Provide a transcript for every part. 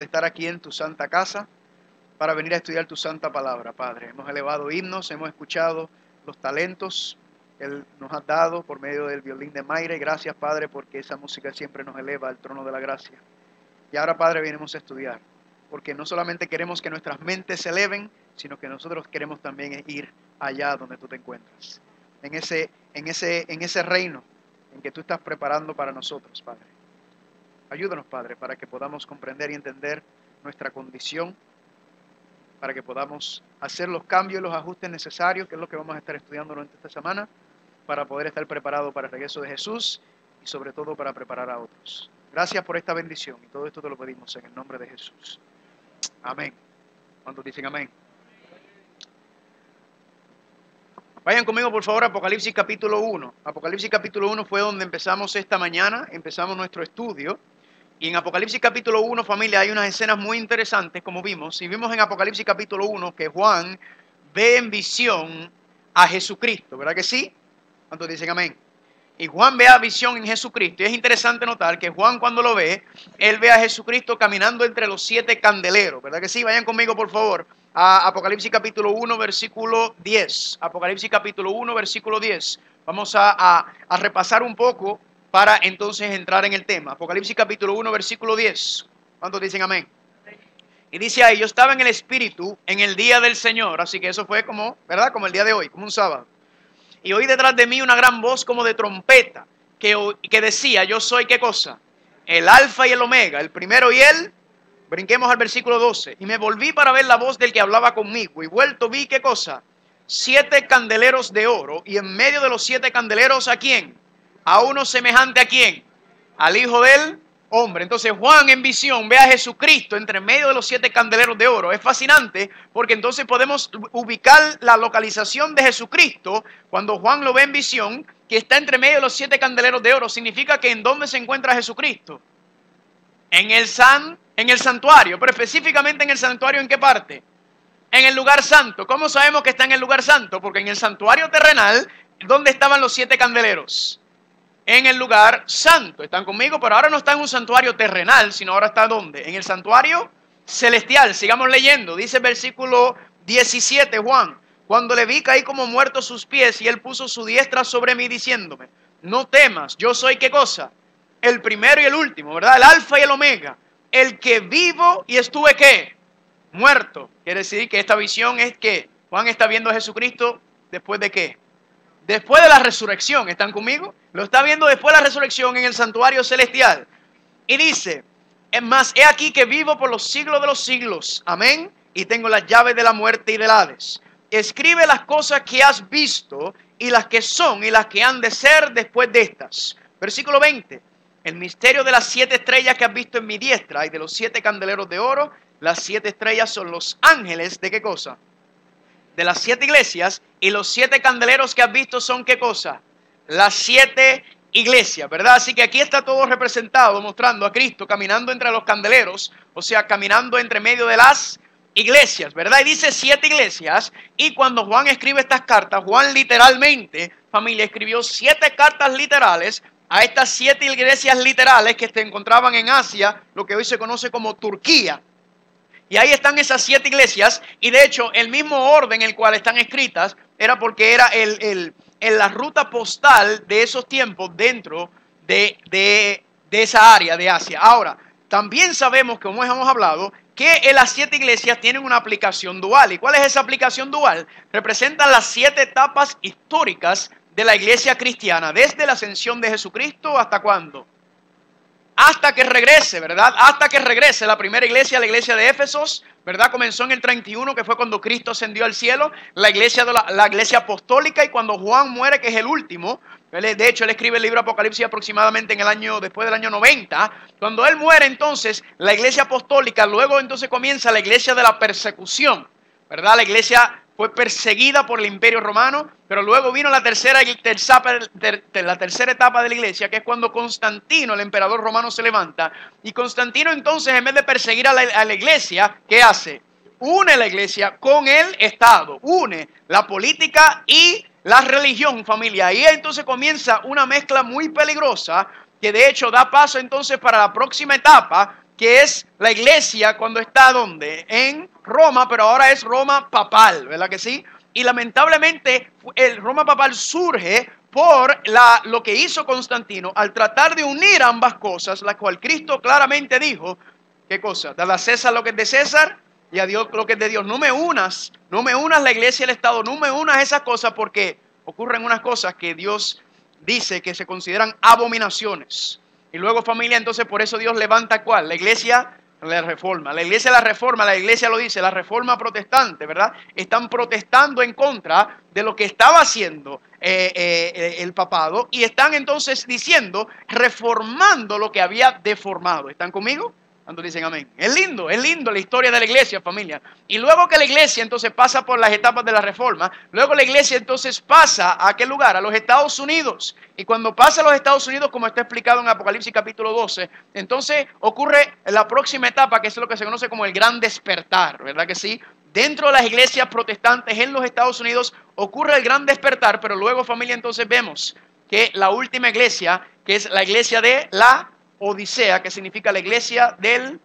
Estar aquí en tu santa casa para venir a estudiar tu santa palabra, Padre. Hemos elevado himnos, hemos escuchado los talentos que Él nos ha dado por medio del violín de Mayre. Gracias, Padre, porque esa música siempre nos eleva al trono de la gracia. Y ahora, Padre, venimos a estudiar, porque no solamente queremos que nuestras mentes se eleven, sino que nosotros queremos también ir allá donde tú te encuentras, en ese reino en que tú estás preparando para nosotros, Padre. Ayúdanos, Padre, para que podamos comprender y entender nuestra condición, para que podamos hacer los cambios y los ajustes necesarios, que es lo que vamos a estar estudiando durante esta semana, para poder estar preparados para el regreso de Jesús y sobre todo para preparar a otros. Gracias por esta bendición y todo esto te lo pedimos en el nombre de Jesús. Amén. ¿Cuántos dicen amén? Vayan conmigo por favor a Apocalipsis capítulo 1. Apocalipsis capítulo 1 fue donde empezamos esta mañana, empezamos nuestro estudio. Y en Apocalipsis capítulo 1, familia, hay unas escenas muy interesantes, como vimos. Y vimos en Apocalipsis capítulo 1 que Juan ve en visión a Jesucristo, ¿verdad que sí? ¿Cuántos dicen amén? Y Juan ve a visión en Jesucristo. Y es interesante notar que Juan, cuando lo ve, él ve a Jesucristo caminando entre los 7 candeleros, ¿verdad que sí? Vayan conmigo, por favor, a Apocalipsis capítulo 1, versículo 10. Apocalipsis capítulo 1, versículo 10. Vamos a repasar un poco para entonces entrar en el tema. Apocalipsis capítulo 1, versículo 10. ¿Cuántos dicen amén? Y dice ahí, yo estaba en el Espíritu en el día del Señor. Así que eso fue como, ¿verdad? Como el día de hoy, como un sábado. Y oí detrás de mí una gran voz como de trompeta que decía, yo soy, ¿qué cosa? El alfa y el omega, el primero y el... Brinquemos al versículo 12. Y me volví para ver la voz del que hablaba conmigo. Y vuelto vi, ¿qué cosa? 7 candeleros de oro. Y en medio de los 7 candeleros, ¿a quién? A uno semejante, ¿a quién? Al Hijo del Hombre. Entonces Juan en visión ve a Jesucristo entre medio de los 7 candeleros de oro. Es fascinante porque entonces podemos ubicar la localización de Jesucristo cuando Juan lo ve en visión, que está entre medio de los 7 candeleros de oro. Significa que ¿en dónde se encuentra Jesucristo? En el santuario, pero específicamente en el santuario, ¿en qué parte? En el lugar santo. ¿Cómo sabemos que está en el lugar santo? Porque en el santuario terrenal, ¿dónde estaban los 7 candeleros? En el lugar santo. ¿Están conmigo? Pero ahora no está en un santuario terrenal, sino ahora está ¿dónde? En el santuario celestial. Sigamos leyendo. Dice el versículo 17, Juan. Cuando le vi, caí como muerto a sus pies y él puso su diestra sobre mí diciéndome, no temas, yo soy ¿qué cosa? El primero y el último, ¿verdad? El alfa y el omega. El que vivo y estuve ¿qué? Muerto. Quiere decir que esta visión es que Juan está viendo a Jesucristo después de ¿qué? Después de la resurrección. ¿Están conmigo? Lo está viendo después de la resurrección en el santuario celestial. Y dice, mas he aquí que vivo por los siglos de los siglos. Amén. Y tengo las llaves de la muerte y del Hades. Escribe las cosas que has visto y las que son y las que han de ser después de estas. Versículo 20. El misterio de las 7 estrellas que has visto en mi diestra y de los 7 candeleros de oro. Las 7 estrellas son los ángeles de ¿qué cosa? De las 7 iglesias. Y los 7 candeleros que has visto son ¿qué cosa? Las 7 iglesias, ¿verdad? Así que aquí está todo representado, mostrando a Cristo caminando entre los candeleros, o sea, caminando entre medio de las iglesias, ¿verdad? Y dice 7 iglesias, y cuando Juan escribe estas cartas, Juan literalmente, familia, escribió 7 cartas literales a estas 7 iglesias literales que se encontraban en Asia, lo que hoy se conoce como Turquía. Y ahí están esas 7 iglesias, y de hecho el mismo orden en el cual están escritas era porque era la ruta postal de esos tiempos dentro de esa área de Asia. Ahora, también sabemos, como hemos hablado, que las 7 iglesias tienen una aplicación dual. ¿Y cuál es esa aplicación dual? Representan las 7 etapas históricas de la iglesia cristiana, desde la ascensión de Jesucristo hasta ¿cuándo? Hasta que regrese, ¿verdad? Hasta que regrese la primera iglesia, la iglesia de Éfesos, ¿verdad? Comenzó en el 31, que fue cuando Cristo ascendió al cielo, la iglesia apostólica, y cuando Juan muere, que es el último, de hecho él escribe el libro Apocalipsis aproximadamente en el año, después del año 90, cuando él muere entonces, la iglesia apostólica, luego entonces comienza la iglesia de la persecución, ¿verdad? La iglesia fue perseguida por el Imperio Romano, pero luego vino la tercera etapa de la iglesia, que es cuando Constantino, el emperador romano, se levanta. Y Constantino entonces, en vez de perseguir a la iglesia, ¿qué hace? Une la iglesia con el Estado, une la política y la religión, familia. Y entonces comienza una mezcla muy peligrosa, que de hecho da paso entonces para la próxima etapa, que es la iglesia cuando está ¿dónde? En Roma, pero ahora es Roma papal, ¿verdad que sí? Y lamentablemente el Roma papal surge por lo que hizo Constantino al tratar de unir ambas cosas, la cual Cristo claramente dijo, ¿qué cosa? Dale a César lo que es de César y a Dios lo que es de Dios. No me unas la iglesia y el Estado, no me unas esas cosas porque ocurren unas cosas que Dios dice que se consideran abominaciones. Y luego, familia, entonces por eso Dios levanta ¿cuál? La iglesia, la reforma. La iglesia lo dice, la reforma protestante, ¿verdad? Están protestando en contra de lo que estaba haciendo el papado y están entonces diciendo, reformando lo que había deformado. ¿Están conmigo? ¿Cuántos dicen amén? Es lindo la historia de la iglesia, familia. Y luego que la iglesia entonces pasa por las etapas de la reforma, luego la iglesia entonces pasa ¿a qué lugar? A los Estados Unidos. Y cuando pasa a los Estados Unidos, como está explicado en Apocalipsis capítulo 12, entonces ocurre la próxima etapa, que es lo que se conoce como el gran despertar, ¿verdad que sí? Dentro de las iglesias protestantes en los Estados Unidos ocurre el gran despertar, pero luego, familia, entonces vemos que la última iglesia, que es la iglesia de la Odisea, que significa la iglesia del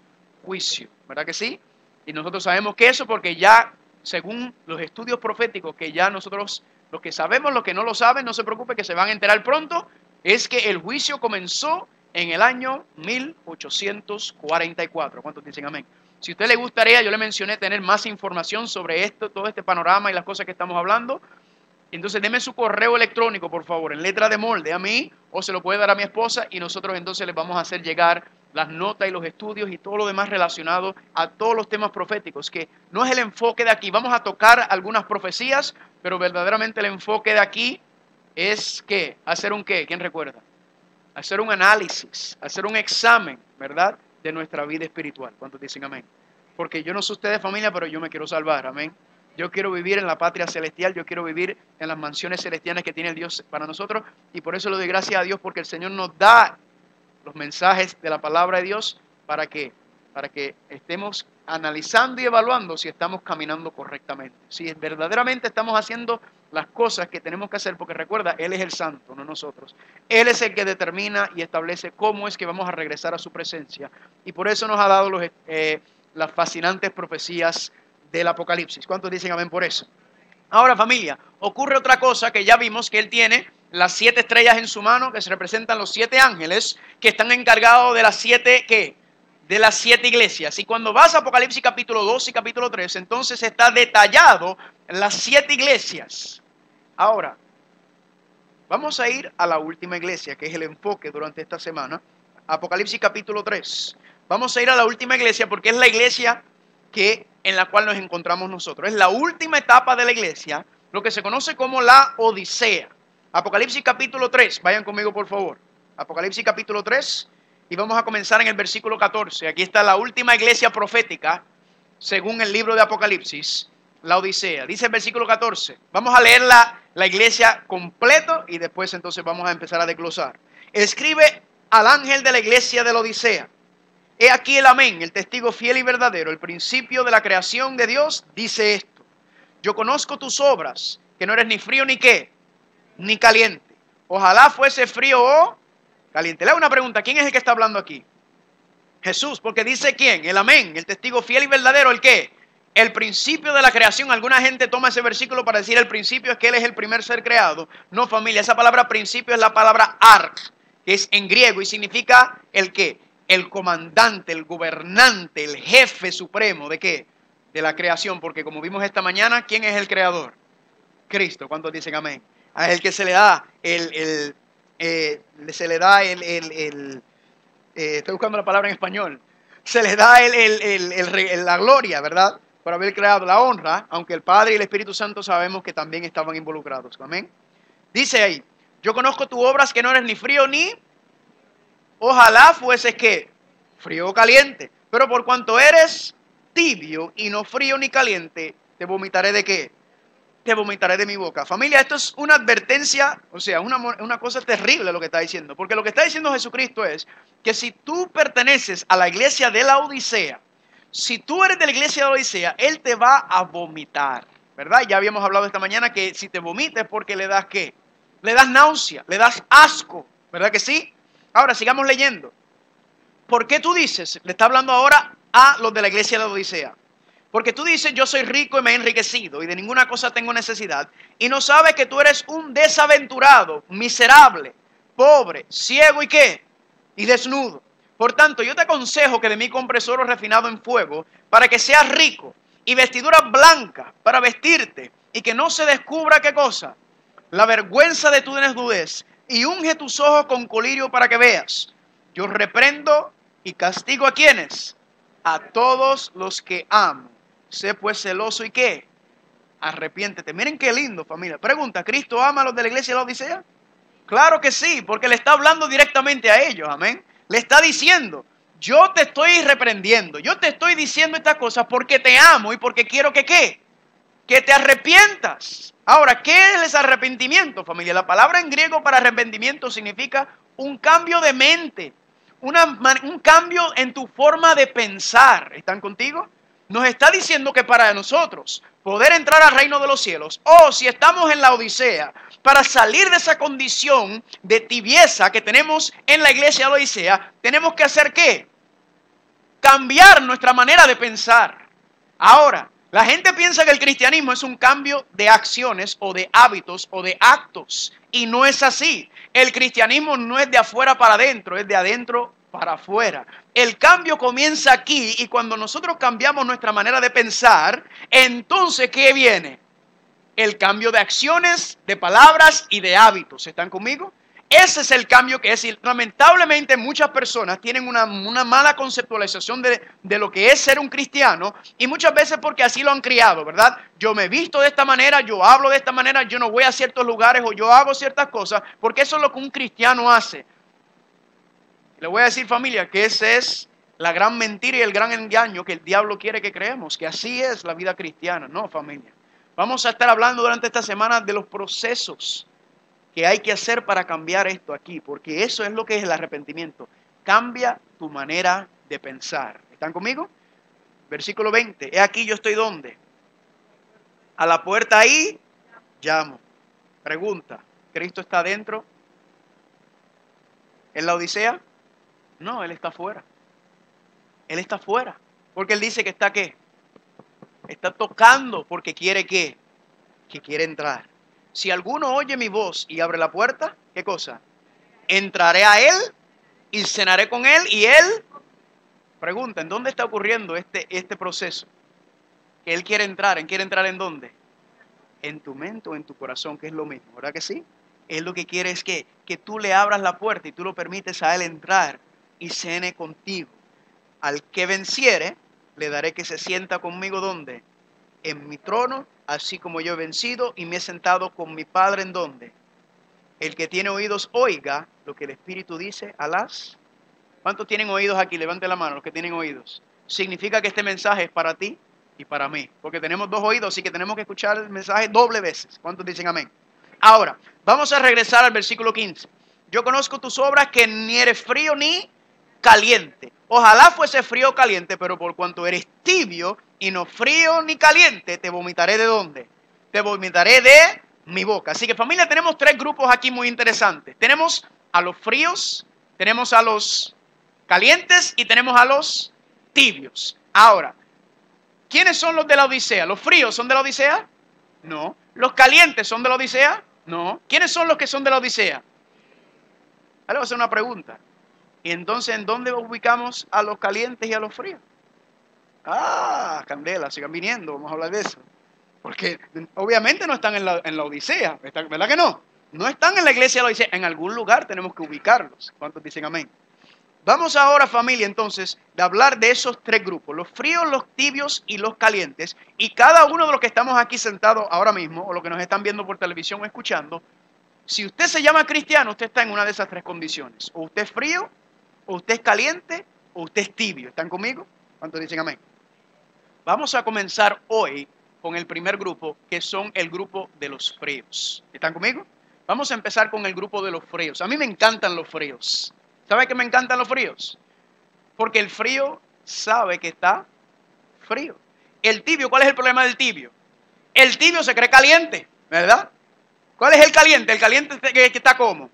juicio, ¿verdad que sí? Y nosotros sabemos que eso porque ya, según los estudios proféticos, que ya nosotros, los que sabemos, los que no lo saben, no se preocupen que se van a enterar pronto, es que el juicio comenzó en el año 1844. ¿Cuántos dicen amén? Si a usted le gustaría, yo le mencioné tener más información sobre esto, todo este panorama y las cosas que estamos hablando. Entonces deme su correo electrónico, por favor, en letra de molde a mí, o se lo puede dar a mi esposa y nosotros entonces les vamos a hacer llegar las notas y los estudios y todo lo demás relacionado a todos los temas proféticos, que no es el enfoque de aquí. Vamos a tocar algunas profecías, pero verdaderamente el enfoque de aquí es ¿qué? ¿Hacer un qué? ¿Quién recuerda? Hacer un análisis, hacer un examen, ¿verdad? De nuestra vida espiritual. ¿Cuántos dicen amén? Porque yo no sé ustedes familia, pero yo me quiero salvar, amén. Yo quiero vivir en la patria celestial, yo quiero vivir en las mansiones celestiales que tiene el Dios para nosotros y por eso le doy gracias a Dios porque el Señor nos da los mensajes de la palabra de Dios para que estemos analizando y evaluando si estamos caminando correctamente, si verdaderamente estamos haciendo las cosas que tenemos que hacer, porque recuerda, Él es el santo, no nosotros. Él es el que determina y establece cómo es que vamos a regresar a su presencia y por eso nos ha dado las fascinantes profecías del Apocalipsis. ¿Cuántos dicen amén por eso? Ahora, familia, ocurre otra cosa que ya vimos, que él tiene las 7 estrellas en su mano, que se representan los 7 ángeles, que están encargados de las 7, ¿qué? De las 7 iglesias. Y cuando vas a Apocalipsis capítulo 2 y capítulo 3, entonces está detallado las 7 iglesias. Ahora, vamos a ir a la última iglesia, que es el enfoque durante esta semana, Apocalipsis capítulo 3. Vamos a ir a la última iglesia porque es la iglesia en la cual nos encontramos nosotros. Es la última etapa de la iglesia, lo que se conoce como la Odisea. Apocalipsis capítulo 3, vayan conmigo por favor. Apocalipsis capítulo 3 y vamos a comenzar en el versículo 14. Aquí está la última iglesia profética, según el libro de Apocalipsis, la Odisea. Dice el versículo 14. Vamos a leer la iglesia completo y después entonces vamos a empezar a desglosar. Escribe al ángel de la iglesia de la Odisea. He aquí el amén, el testigo fiel y verdadero, el principio de la creación de Dios, dice esto. Yo conozco tus obras, que no eres ni frío ni qué, ni caliente. Ojalá fuese frío o caliente. Le hago una pregunta, ¿quién es el que está hablando aquí? Jesús, porque dice quién, el amén, el testigo fiel y verdadero, ¿el qué? El principio de la creación. Alguna gente toma ese versículo para decir el principio es que Él es el primer ser creado. No, familia, esa palabra principio es la palabra ark, que es en griego y significa el qué. El comandante, el gobernante, el jefe supremo, ¿de qué? De la creación, porque como vimos esta mañana, ¿quién es el creador? Cristo. ¿Cuántos dicen amén? A el que se le da estoy buscando la palabra en español, se le da la gloria, ¿verdad? Por haber creado la honra, aunque el Padre y el Espíritu Santo sabemos que también estaban involucrados. Amén. Dice ahí, yo conozco tus obras que no eres ni frío ni... Ojalá fueses que frío o caliente, pero por cuanto eres tibio y no frío ni caliente, te vomitaré de qué? Te vomitaré de mi boca. Familia, esto es una advertencia, o sea, una cosa terrible lo que está diciendo, porque lo que está diciendo Jesucristo es que si tú perteneces a la iglesia de la Odisea, si tú eres de la iglesia de la Odisea, Él te va a vomitar, ¿verdad? Ya habíamos hablado esta mañana que si te vomites porque le das ¿qué? Le das náusea, le das asco, ¿verdad que sí? Ahora sigamos leyendo. ¿por qué tú dices? Le está hablando ahora a los de la iglesia de la Odisea. Porque tú dices, yo soy rico y me he enriquecido y de ninguna cosa tengo necesidad. Y no sabes que tú eres un desaventurado, miserable, pobre, ciego y ¿qué? Y desnudo. Por tanto, yo te aconsejo que de mí compres oro refinado en fuego para que seas rico y vestiduras blancas para vestirte y que no se descubra ¿qué cosa? La vergüenza de tu desnudez, y unge tus ojos con colirio para que veas. Yo reprendo y castigo a quienes, a todos los que amo. Sé pues celoso y ¿qué? Arrepiéntete. Miren qué lindo, familia. Pregunta, ¿Cristo ama a los de la iglesia de la Odisea? Claro que sí, porque le está hablando directamente a ellos, amén. Le está diciendo, yo te estoy reprendiendo, yo te estoy diciendo estas cosas porque te amo y porque quiero que ¿qué? Que te arrepientas. Ahora, ¿qué es ese arrepentimiento, familia? La palabra en griego para arrepentimiento significa un cambio de mente, un cambio en tu forma de pensar. ¿Están contigo? Nos está diciendo que para nosotros poder entrar al reino de los cielos, o si estamos en la Odisea, para salir de esa condición de tibieza que tenemos en la iglesia de la Odisea, tenemos que hacer ¿qué? Cambiar nuestra manera de pensar. Ahora, la gente piensa que el cristianismo es un cambio de acciones o de hábitos o de actos, y no es así. El cristianismo no es de afuera para adentro, es de adentro para afuera. El cambio comienza aquí, y cuando nosotros cambiamos nuestra manera de pensar, entonces ¿qué viene? El cambio de acciones, de palabras y de hábitos. ¿Están conmigo? Ese es el cambio que es. Y lamentablemente muchas personas tienen una mala conceptualización de lo que es ser un cristiano, y muchas veces porque así lo han criado, ¿verdad? Yo me visto de esta manera, yo hablo de esta manera, yo no voy a ciertos lugares o yo hago ciertas cosas, porque eso es lo que un cristiano hace. Le voy a decir, familia, que esa es la gran mentira y el gran engaño que el diablo quiere que creemos, que así es la vida cristiana. No, familia. Vamos a estar hablando durante esta semana de los procesos que hay que hacer para cambiar esto aquí, porque eso es lo que es el arrepentimiento. Cambia tu manera de pensar. ¿Están conmigo? Versículo 20. He aquí yo estoy ¿dónde? A la puerta ahí llamo. Pregunta, ¿Cristo está adentro en la Odisea? No, Él está afuera. Él está afuera. Porque Él dice que está ¿qué? Está tocando porque quiere ¿qué? Que quiere entrar. Si alguno oye mi voz y abre la puerta, ¿qué cosa? Entraré a él y cenaré con él y él. Pregunta, ¿en dónde está ocurriendo este proceso? Que él quiere entrar. ¿En quiere entrar en dónde? En tu mente o en tu corazón, que es lo mismo, ¿verdad que sí? Él lo que quiere es que tú le abras la puerta y tú lo permites a él entrar y cene contigo. Al que venciere, le daré que se sienta conmigo ¿dónde? En mi trono, así como yo he vencido y me he sentado con mi Padre ¿en dónde? El que tiene oídos, oiga lo que el Espíritu dice a las... ¿Cuántos tienen oídos aquí? Levante la mano, los que tienen oídos. Significa que este mensaje es para ti y para mí, porque tenemos dos oídos, así que tenemos que escuchar el mensaje doble veces. ¿Cuántos dicen amén? Ahora, vamos a regresar al versículo 15. Yo conozco tus obras, que ni eres frío ni caliente. Ojalá fuese frío o caliente, pero por cuanto eres tibio y no frío ni caliente, te vomitaré ¿de dónde? Te vomitaré de mi boca. Así que, familia, tenemos tres grupos aquí muy interesantes. Tenemos a los fríos, tenemos a los calientes y tenemos a los tibios. Ahora, ¿quiénes son los de la Odisea? ¿Los fríos son de la Odisea? No. ¿Los calientes son de la Odisea? No. ¿Quiénes son los que son de la Odisea? Ahora voy a hacer una pregunta. Y entonces, ¿en dónde ubicamos a los calientes y a los fríos? Ah, candela, sigan viniendo, vamos a hablar de eso. Porque obviamente no están en la Odisea, ¿verdad que no? No están en la iglesia de la Odisea, en algún lugar tenemos que ubicarlos. ¿Cuántos dicen amén? Vamos ahora, familia, entonces, de hablar de esos tres grupos, los fríos, los tibios y los calientes. Y cada uno de los que estamos aquí sentados ahora mismo, o los que nos están viendo por televisión o escuchando, si usted se llama cristiano, usted está en una de esas tres condiciones. O usted es frío, o usted es caliente, o usted es tibio. ¿Están conmigo? ¿Cuántos dicen amén? Vamos a comenzar hoy con el primer grupo, que son el grupo de los fríos. ¿Están conmigo? Vamos a empezar con el grupo de los fríos. A mí me encantan los fríos. ¿Sabe que me encantan los fríos? Porque el frío sabe que está frío. El tibio, ¿cuál es el problema del tibio? El tibio se cree caliente, ¿verdad? ¿Cuál es el caliente? El caliente que está ¿cómo?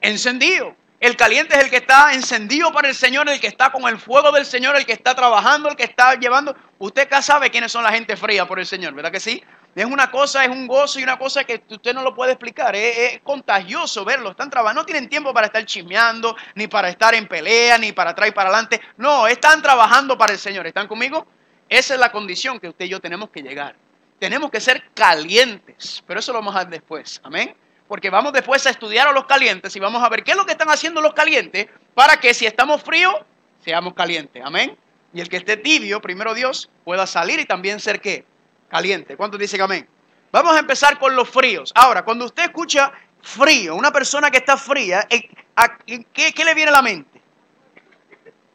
Encendido. El caliente es el que está encendido para el Señor, el que está con el fuego del Señor, el que está trabajando, el que está llevando. Usted acá sabe quiénes son la gente fría por el Señor, ¿verdad que sí? Es una cosa, es un gozo y una cosa que usted no lo puede explicar. Es contagioso verlo. Están trabajando, no tienen tiempo para estar chismeando, ni para estar en pelea, ni para atrás y para adelante. No, están trabajando para el Señor. ¿Están conmigo? Esa es la condición que usted y yo tenemos que llegar. Tenemos que ser calientes, pero eso lo vamos a ver después. Amén. Porque vamos después a estudiar a los calientes y vamos a ver qué es lo que están haciendo los calientes para que si estamos fríos, seamos calientes. Amén. Y el que esté tibio, primero Dios, pueda salir y también ser ¿qué? Caliente. ¿Cuántos dicen amén? Vamos a empezar con los fríos. Ahora, cuando usted escucha frío, una persona que está fría, ¿qué le viene a la mente?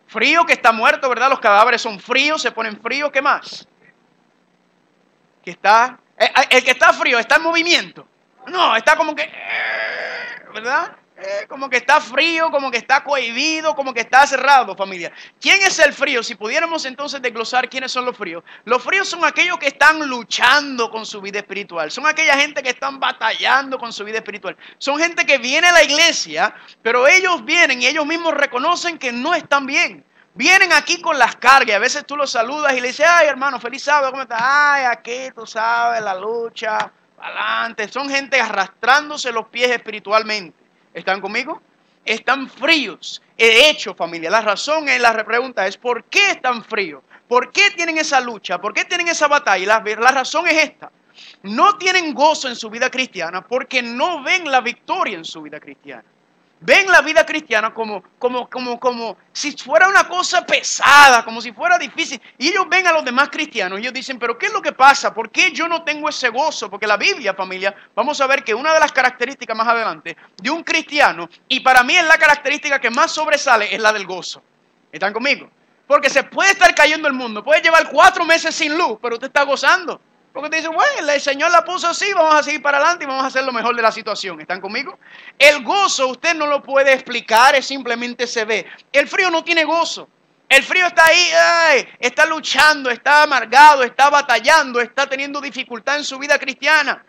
Frío, que está muerto, ¿verdad? Los cadáveres son fríos, se ponen fríos. ¿Qué más? Que está, el que está frío está en movimiento. No, está como que, ¿verdad? Como que está frío, como que está cohibido, como que está cerrado, familia. ¿Quién es el frío? Si pudiéramos entonces desglosar quiénes son los fríos. Los fríos son aquellos que están luchando con su vida espiritual. Son aquella gente que están batallando con su vida espiritual. Son gente que viene a la iglesia, pero ellos vienen y ellos mismos reconocen que no están bien. Vienen aquí con las cargas. A veces tú los saludas y le dices, ay hermano, feliz sábado, ¿cómo estás? Ay, aquí tú sabes, la lucha, adelante. Son gente arrastrándose los pies espiritualmente. ¿Están conmigo? Están fríos. De hecho, familia, la razón es, la pregunta es, ¿por qué están fríos? ¿Por qué tienen esa lucha? ¿Por qué tienen esa batalla? La razón es esta. No tienen gozo en su vida cristiana porque no ven la victoria en su vida cristiana. Ven la vida cristiana como si fuera una cosa pesada, como si fuera difícil. Y ellos ven a los demás cristianos y ellos dicen, pero ¿qué es lo que pasa? ¿Por qué yo no tengo ese gozo? Porque la Biblia, familia, vamos a ver que una de las características más adelante de un cristiano, y para mí es la característica que más sobresale, es la del gozo. ¿Están conmigo? Porque se puede estar cayendo el mundo, puede llevar 4 meses sin luz, pero usted está gozando. Porque te dice, bueno, el Señor la puso así, vamos a seguir para adelante y vamos a hacer lo mejor de la situación. ¿Están conmigo? El gozo usted no lo puede explicar, es simplemente se ve. El frío no tiene gozo. El frío está ahí, ay, está luchando, está amargado, está batallando, está teniendo dificultad en su vida cristiana.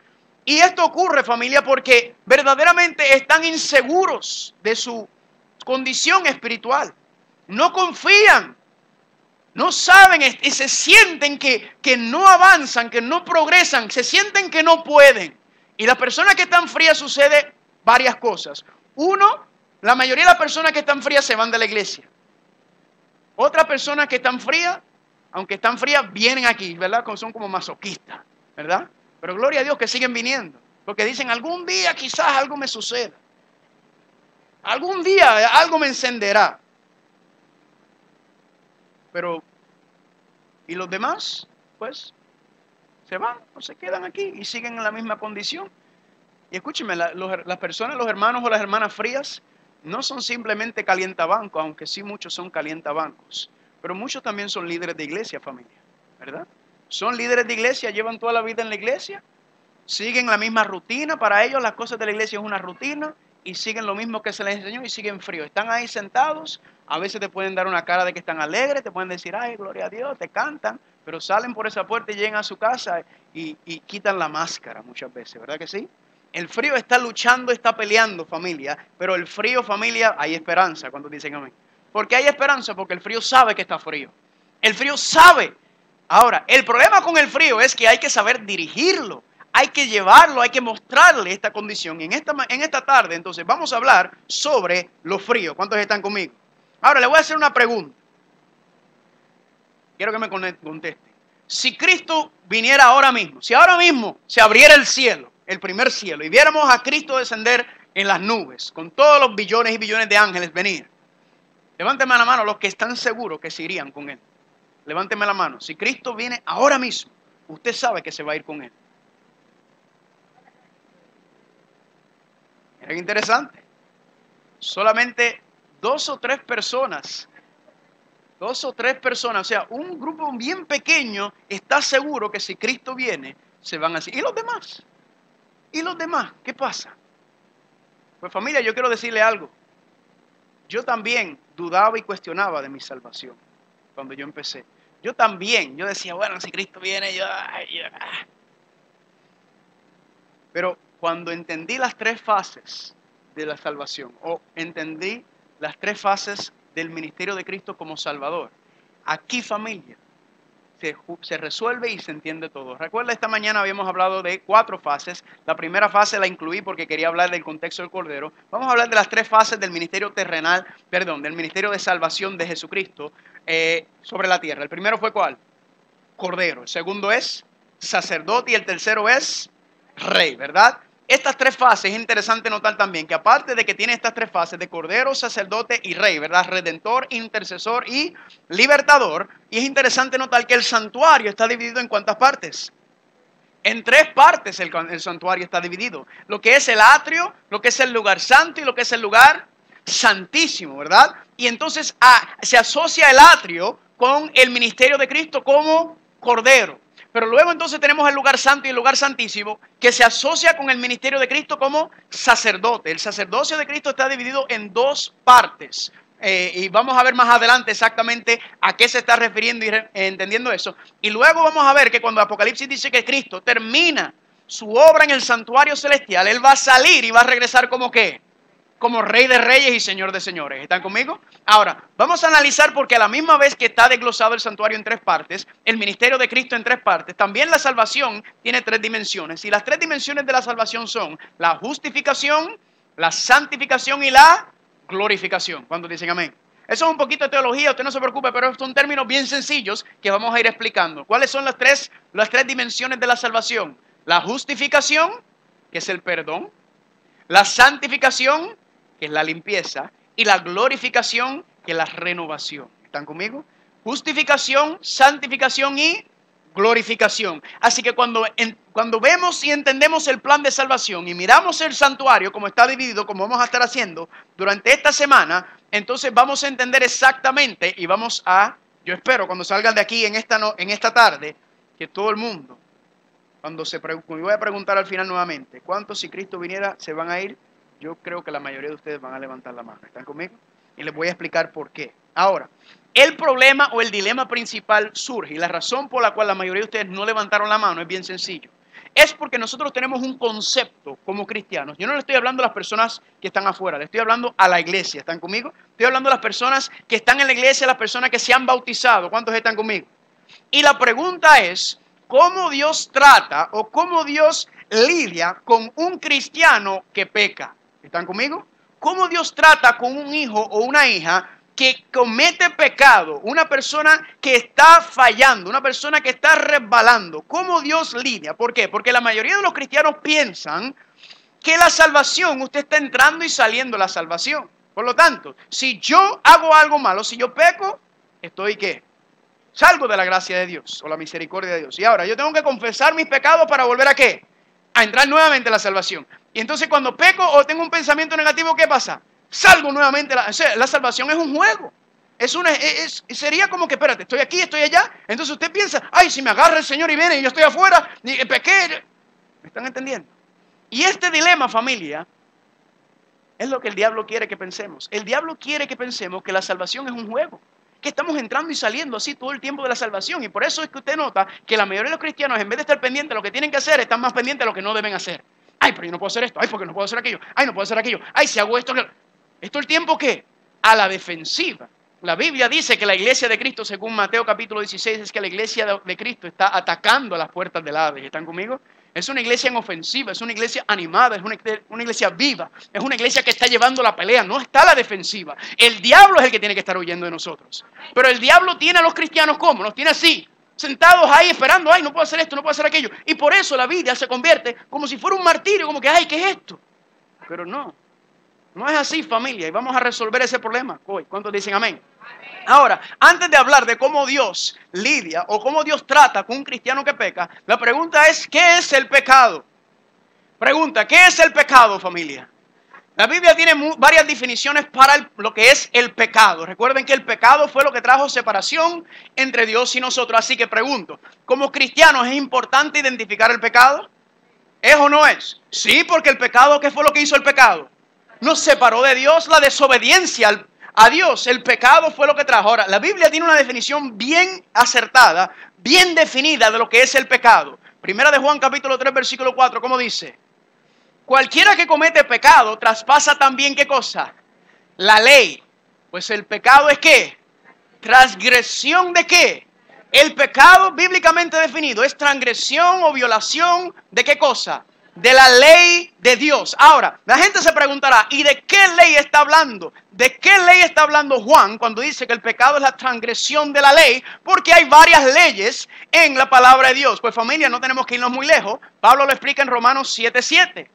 Y esto ocurre, familia, porque verdaderamente están inseguros de su condición espiritual. No confían. No saben y se sienten que no avanzan, que no progresan, se sienten que no pueden. Y las personas que están frías sucede varias cosas. Uno, la mayoría de las personas que están frías se van de la iglesia. Otras personas que están frías, aunque están frías, vienen aquí, ¿verdad? Son como masoquistas, ¿verdad? Pero gloria a Dios que siguen viniendo. Porque dicen, algún día quizás algo me suceda. Algún día algo me encenderá. Pero, ¿y los demás? Pues, se van o se quedan aquí y siguen en la misma condición. Y escúcheme, las personas, los hermanos o las hermanas frías, no son simplemente calientabancos, aunque sí muchos son calientabancos. Pero muchos también son líderes de iglesia, familia, ¿verdad? Son líderes de iglesia, llevan toda la vida en la iglesia, siguen la misma rutina. Para ellos las cosas de la iglesia es una rutina y siguen lo mismo que se les enseñó y siguen fríos. Están ahí sentados, a veces te pueden dar una cara de que están alegres, te pueden decir, ay, gloria a Dios, te cantan, pero salen por esa puerta y llegan a su casa y quitan la máscara muchas veces, ¿verdad que sí? El frío está luchando, está peleando, familia, pero el frío, familia, hay esperanza cuando dicen amén. ¿Por qué hay esperanza? Porque el frío sabe que está frío. El frío sabe. Ahora, el problema con el frío es que hay que saber dirigirlo. Hay que llevarlo, hay que mostrarle esta condición. Y en esta tarde, entonces, vamos a hablar sobre los fríos. ¿Cuántos están conmigo? Ahora, le voy a hacer una pregunta. Quiero que me conteste. Si Cristo viniera ahora mismo, si ahora mismo se abriera el cielo, el primer cielo, y viéramos a Cristo descender en las nubes, con todos los billones y billones de ángeles venir, levánteme la mano los que están seguros que se irían con Él. Levánteme la mano. Si Cristo viene ahora mismo, usted sabe que se va a ir con Él. Mira qué interesante. Solamente 2 o 3 personas, o sea, un grupo bien pequeño está seguro que si Cristo viene, se van así. ¿Y los demás? ¿Y los demás? ¿Qué pasa? Pues familia, yo quiero decirle algo. Yo también dudaba y cuestionaba de mi salvación cuando yo empecé. Yo decía, bueno, si Cristo viene, yo... Pero cuando entendí las 3 fases de la salvación, o entendí las 3 fases del ministerio de Cristo como Salvador. Aquí, familia, se resuelve y se entiende todo. Recuerda, esta mañana habíamos hablado de 4 fases. La primera fase la incluí porque quería hablar del contexto del Cordero. Vamos a hablar de las 3 fases del ministerio terrenal, del ministerio de salvación de Jesucristo sobre la tierra. El primero fue ¿cuál? Cordero. El segundo es sacerdote y el tercero es rey, ¿verdad? Estas 3 fases, es interesante notar también que aparte de que tiene estas 3 fases de cordero, sacerdote y rey, ¿verdad? Redentor, intercesor y libertador. Y es interesante notar que el santuario está dividido en ¿cuántas partes? En 3 partes el santuario está dividido. Lo que es el atrio, lo que es el lugar santo y lo que es el lugar santísimo, ¿verdad? Y entonces se asocia el atrio con el ministerio de Cristo como cordero. Pero luego entonces tenemos el lugar santo y el lugar santísimo que se asocia con el ministerio de Cristo como sacerdote. El sacerdocio de Cristo está dividido en 2 partes. Y vamos a ver más adelante exactamente a qué se está refiriendo y entendiendo eso. Y luego vamos a ver que cuando Apocalipsis dice que Cristo termina su obra en el santuario celestial, Él va a salir y va a regresar como ¿qué? Como Rey de Reyes y Señor de Señores. ¿Están conmigo? Ahora, vamos a analizar porque a la misma vez que está desglosado el santuario en 3 partes, el ministerio de Cristo en 3 partes, también la salvación tiene 3 dimensiones. Y las 3 dimensiones de la salvación son la justificación, la santificación y la glorificación. ¿Cuántos dicen amén? Eso es un poquito de teología, usted no se preocupe, pero son términos bien sencillos que vamos a ir explicando. ¿Cuáles son las tres dimensiones de la salvación? La justificación, que es el perdón, la santificación, que es la limpieza, y la glorificación, que es la renovación. ¿Están conmigo? Justificación, santificación y glorificación. Así que cuando vemos y entendemos el plan de salvación y miramos el santuario como está dividido, como vamos a estar haciendo durante esta semana, entonces vamos a entender exactamente y vamos a, yo espero cuando salgan de aquí en esta tarde, que todo el mundo, me voy a preguntar al final nuevamente, ¿cuántos si Cristo viniera se van a ir? Yo creo que la mayoría de ustedes van a levantar la mano. ¿Están conmigo? Y les voy a explicar por qué. Ahora, el problema o el dilema principal surge y la razón por la cual la mayoría de ustedes no levantaron la mano es bien sencillo. Es porque nosotros tenemos un concepto como cristianos. Yo no le estoy hablando a las personas que están afuera, le estoy hablando a la iglesia. ¿Están conmigo? Estoy hablando a las personas que están en la iglesia, a las personas que se han bautizado. ¿Cuántos están conmigo? Y la pregunta es, ¿cómo Dios trata o cómo Dios lidia con un cristiano que peca? ¿Están conmigo? ¿Cómo Dios trata con un hijo o una hija que comete pecado? Una persona que está fallando, una persona que está resbalando. ¿Cómo Dios lidia? ¿Por qué? Porque la mayoría de los cristianos piensan que la salvación, usted está entrando y saliendo de la salvación. Por lo tanto, si yo hago algo malo, si yo peco, estoy ¿qué? Salgo de la gracia de Dios o la misericordia de Dios. Y ahora yo tengo que confesar mis pecados para volver ¿a qué? A entrar nuevamente en la salvación. Y entonces cuando peco o tengo un pensamiento negativo, ¿qué pasa? Salgo nuevamente. La salvación es un juego. Sería como que, espérate, estoy aquí, estoy allá. Entonces usted piensa, ay, si me agarra el Señor y viene y yo estoy afuera, pequé. ¿Me están entendiendo? Y este dilema, familia, es lo que el diablo quiere que pensemos. El diablo quiere que pensemos que la salvación es un juego. Que estamos entrando y saliendo así todo el tiempo de la salvación. Y por eso es que usted nota que la mayoría de los cristianos, en vez de estar pendientes de lo que tienen que hacer, están más pendientes de lo que no deben hacer. Ay, pero yo no puedo hacer esto. Ay, porque no puedo hacer aquello. Ay, no puedo hacer aquello. Ay, si hago esto. ¿Esto el tiempo qué? A la defensiva. La Biblia dice que la iglesia de Cristo, según Mateo capítulo 16, es que la iglesia de Cristo está atacando a las puertas del Hades. ¿Están conmigo? Es una iglesia en ofensiva, es una iglesia animada, es una iglesia viva, es una iglesia que está llevando la pelea, no está a la defensiva. El diablo es el que tiene que estar huyendo de nosotros. Pero el diablo tiene a los cristianos ¿cómo? Los tiene así, sentados ahí esperando, ay, no puedo hacer esto, no puedo hacer aquello. Y por eso la vida se convierte como si fuera un martirio, como que, ay, ¿qué es esto? Pero no es así, familia, y vamos a resolver ese problema hoy. ¿Cuántos dicen amén? Ahora, antes de hablar de cómo Dios lidia o cómo Dios trata con un cristiano que peca, la pregunta es, ¿qué es el pecado? Pregunta, ¿qué es el pecado, familia? La Biblia tiene varias definiciones para lo que es el pecado. Recuerden que el pecado fue lo que trajo separación entre Dios y nosotros. Así que pregunto, ¿como cristianos es importante identificar el pecado? ¿Es o no es? Sí, porque el pecado, ¿qué fue lo que hizo el pecado? Nos separó de Dios, la desobediencia a Dios. El pecado fue lo que trajo. Ahora, la Biblia tiene una definición bien acertada, bien definida de lo que es el pecado. Primera de Juan capítulo 3 versículo 4, ¿cómo dice? Cualquiera que comete pecado traspasa también, ¿qué cosa? La ley. Pues el pecado es ¿qué? ¿Transgresión de qué? El pecado bíblicamente definido es transgresión o violación de qué cosa? De la ley de Dios. Ahora, la gente se preguntará, ¿y de qué ley está hablando? ¿De qué ley está hablando Juan cuando dice que el pecado es la transgresión de la ley? Porque hay varias leyes en la palabra de Dios. Pues familia, no tenemos que irnos muy lejos. Pablo lo explica en Romanos 7:7.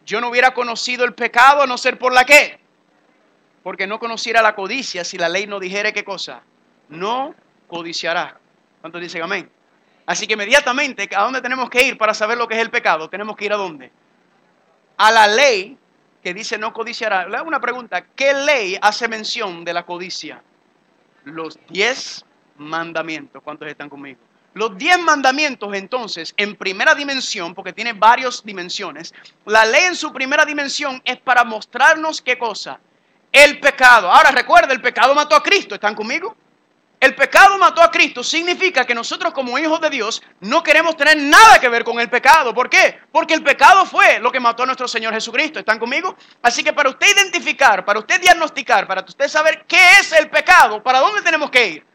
Yo no hubiera conocido el pecado a no ser por la qué. Porque no conociera la codicia si la ley no dijera qué cosa. No codiciará. ¿Cuántos dicen amén? Así que inmediatamente, ¿a dónde tenemos que ir para saber lo que es el pecado? Tenemos que ir ¿a dónde? A la ley que dice no codiciará. Le hago una pregunta. ¿Qué ley hace mención de la codicia? Los 10 mandamientos. ¿Cuántos están conmigo? Los 10 mandamientos, entonces, en primera dimensión, porque tiene varias dimensiones, la ley en su primera dimensión es para mostrarnos ¿qué cosa? El pecado. Ahora recuerda, el pecado mató a Cristo. ¿Están conmigo? El pecado mató a Cristo. Significa que nosotros como hijos de Dios no queremos tener nada que ver con el pecado. ¿Por qué? Porque el pecado fue lo que mató a nuestro Señor Jesucristo. ¿Están conmigo? Así que para usted identificar, para usted diagnosticar, para usted saber qué es el pecado, ¿para dónde tenemos que ir?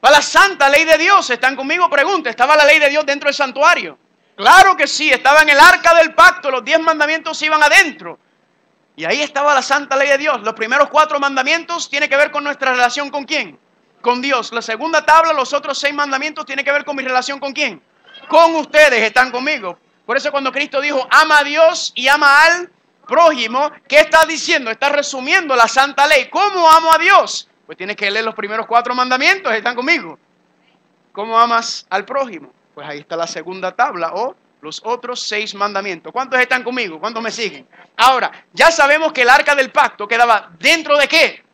Para la santa ley de Dios. ¿Están conmigo? Pregunta, ¿estaba la ley de Dios dentro del santuario? Claro que sí, estaba en el arca del pacto. Los 10 mandamientos iban adentro. Y ahí estaba la santa ley de Dios. Los primeros 4 mandamientos tienen que ver con nuestra relación con ¿quién? Con Dios. La segunda tabla, los otros 6 mandamientos tienen que ver con mi relación con ¿quién? Con ustedes. ¿Están conmigo? Por eso cuando Cristo dijo, ama a Dios y ama al prójimo, ¿qué está diciendo? Está resumiendo la santa ley. ¿Cómo amo a Dios? Pues tienes que leer los primeros 4 mandamientos. ¿Están conmigo? ¿Cómo amas al prójimo? Pues ahí está la segunda tabla o los otros 6 mandamientos. ¿Cuántos están conmigo? ¿Cuántos me siguen? Ahora, ya sabemos que el arca del pacto quedaba dentro de ¿qué?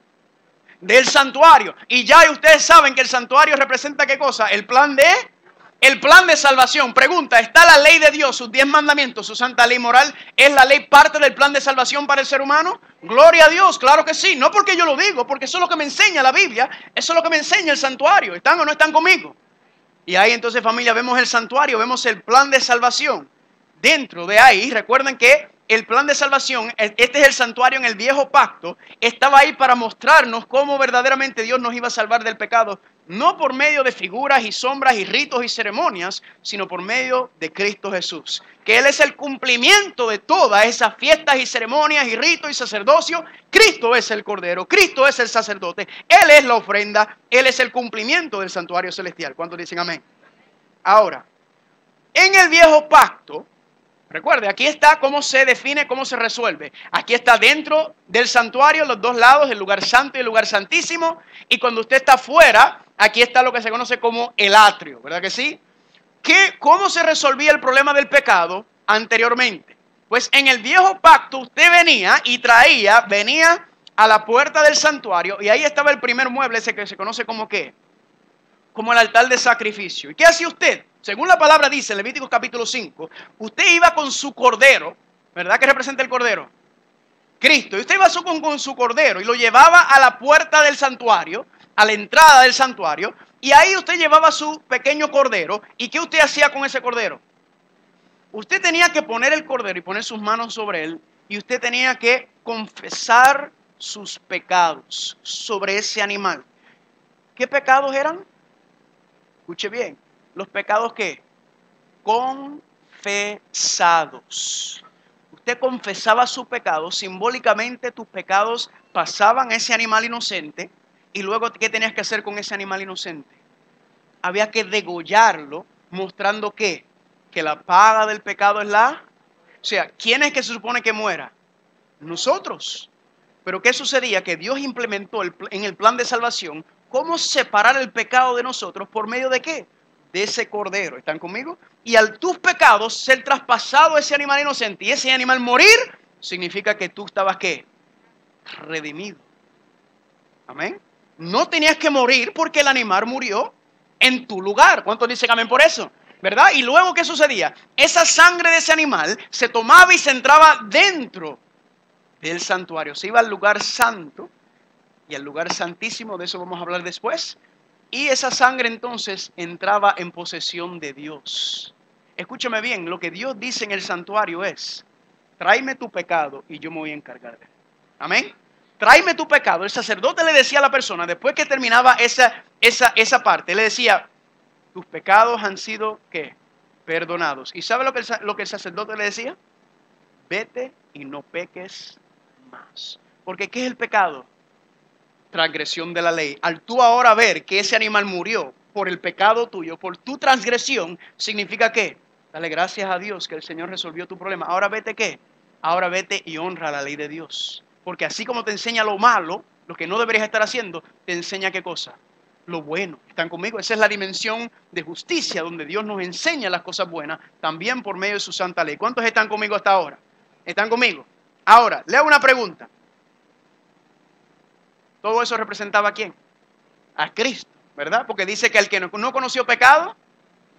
Del santuario. Y ya ustedes saben que el santuario representa ¿qué cosa? El plan de salvación. Pregunta, ¿está la ley de Dios, sus 10 mandamientos, su santa ley moral, es la ley parte del plan de salvación para el ser humano? Gloria a Dios, claro que sí. No porque yo lo digo, porque eso es lo que me enseña la Biblia, eso es lo que me enseña el santuario. ¿Están o no están conmigo? Y ahí entonces, familia, vemos el santuario, vemos el plan de salvación. Dentro de ahí, recuerden que el plan de salvación, este es el santuario en el viejo pacto, estaba ahí para mostrarnos cómo verdaderamente Dios nos iba a salvar del pecado, no por medio de figuras y sombras y ritos y ceremonias, sino por medio de Cristo Jesús. Que Él es el cumplimiento de todas esas fiestas y ceremonias y ritos y sacerdocio. Cristo es el Cordero, Cristo es el sacerdote, Él es la ofrenda, Él es el cumplimiento del santuario celestial. ¿Cuántos dicen amén? Ahora, en el viejo pacto, recuerde, aquí está cómo se define, cómo se resuelve. Aquí está dentro del santuario, los dos lados, el lugar santo y el lugar santísimo. Y cuando usted está afuera, aquí está lo que se conoce como el atrio, ¿verdad que sí? ¿Cómo se resolvía el problema del pecado anteriormente? Pues en el viejo pacto usted venía a la puerta del santuario y ahí estaba el primer mueble, ese que se conoce como ¿qué? Como el altar de sacrificio. ¿Y qué hacía usted? Según la palabra dice en Levíticos capítulo 5, usted iba con su cordero, ¿verdad que representa el cordero? Cristo. Y usted iba con su cordero y lo llevaba a la puerta del santuario, a la entrada del santuario, y ahí usted llevaba su pequeño cordero. ¿Y qué usted hacía con ese cordero? Usted tenía que poner el cordero y poner sus manos sobre él, y usted tenía que confesar sus pecados sobre ese animal. ¿Qué pecados eran? Escuche bien, los pecados ¿qué? Confesados. Usted confesaba sus pecados, simbólicamente tus pecados pasaban a ese animal inocente, y luego ¿qué tenías que hacer con ese animal inocente? Había que degollarlo, mostrando ¿qué? Que la paga del pecado es la... O sea, ¿quién es que se supone que muera? Nosotros. Pero ¿qué sucedía? Que Dios implementó en el plan de salvación cómo separar el pecado de nosotros por medio de ¿qué? De ese cordero. ¿Están conmigo? Y al tus pecados ser traspasado a ese animal inocente y ese animal morir, significa que tú estabas ¿qué? Redimido. Amén. No tenías que morir porque el animal murió en tu lugar. ¿Cuántos dicen amén por eso? ¿Verdad? Y luego ¿qué sucedía? Esa sangre de ese animal se tomaba y se entraba dentro del santuario. Se iba al lugar santo y al lugar santísimo, de eso vamos a hablar después. Y esa sangre entonces entraba en posesión de Dios. Escúchame bien, lo que Dios dice en el santuario es, tráeme tu pecado y yo me voy a encargar de él. Amén. Tráeme tu pecado. El sacerdote le decía a la persona, después que terminaba esa parte, le decía, tus pecados han sido, ¿qué? Perdonados. ¿Y sabe lo que el sacerdote le decía? Vete y no peques más. Porque ¿qué es el pecado? Transgresión de la ley. Al tú ahora ver que ese animal murió por el pecado tuyo, por tu transgresión, significa que dale gracias a Dios que el Señor resolvió tu problema. Ahora vete, ¿qué? Ahora vete y honra la ley de Dios. Porque así como te enseña lo malo, lo que no deberías estar haciendo, te enseña ¿qué cosa? Lo bueno. ¿Están conmigo? Esa es la dimensión de justicia donde Dios nos enseña las cosas buenas, también por medio de su santa ley. ¿Cuántos están conmigo hasta ahora? ¿Están conmigo? Ahora, le hago una pregunta. ¿Todo eso representaba a quién? A Cristo, ¿verdad? Porque dice que el que no conoció pecado,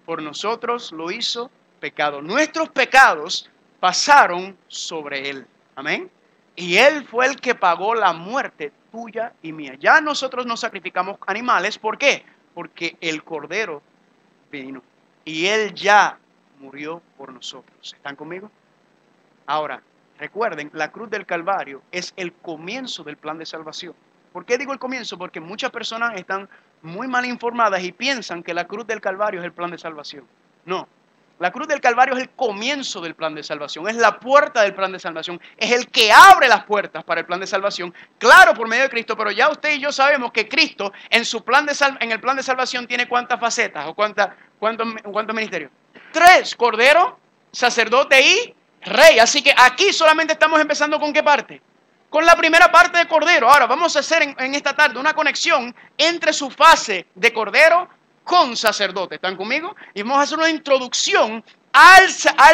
por nosotros lo hizo pecado. Nuestros pecados pasaron sobre Él. Amén. Y Él fue el que pagó la muerte tuya y mía. Ya nosotros no sacrificamos animales. ¿Por qué? Porque el Cordero vino. Y Él ya murió por nosotros. ¿Están conmigo? Ahora, recuerden, la cruz del Calvario es el comienzo del plan de salvación. ¿Por qué digo el comienzo? Porque muchas personas están muy mal informadas y piensan que la cruz del Calvario es el plan de salvación. No. La cruz del Calvario es el comienzo del plan de salvación, es la puerta del plan de salvación, es el que abre las puertas para el plan de salvación, claro, por medio de Cristo, pero ya usted y yo sabemos que Cristo en su plan en el plan de salvación tiene cuántas facetas o cuántos ministerios. 3, Cordero, sacerdote y rey. Así que aquí solamente estamos empezando ¿con qué parte? Con la primera parte de Cordero. Ahora vamos a hacer en esta tarde una conexión entre su fase de Cordero con sacerdote. ¿Están conmigo? Y vamos a hacer una introducción al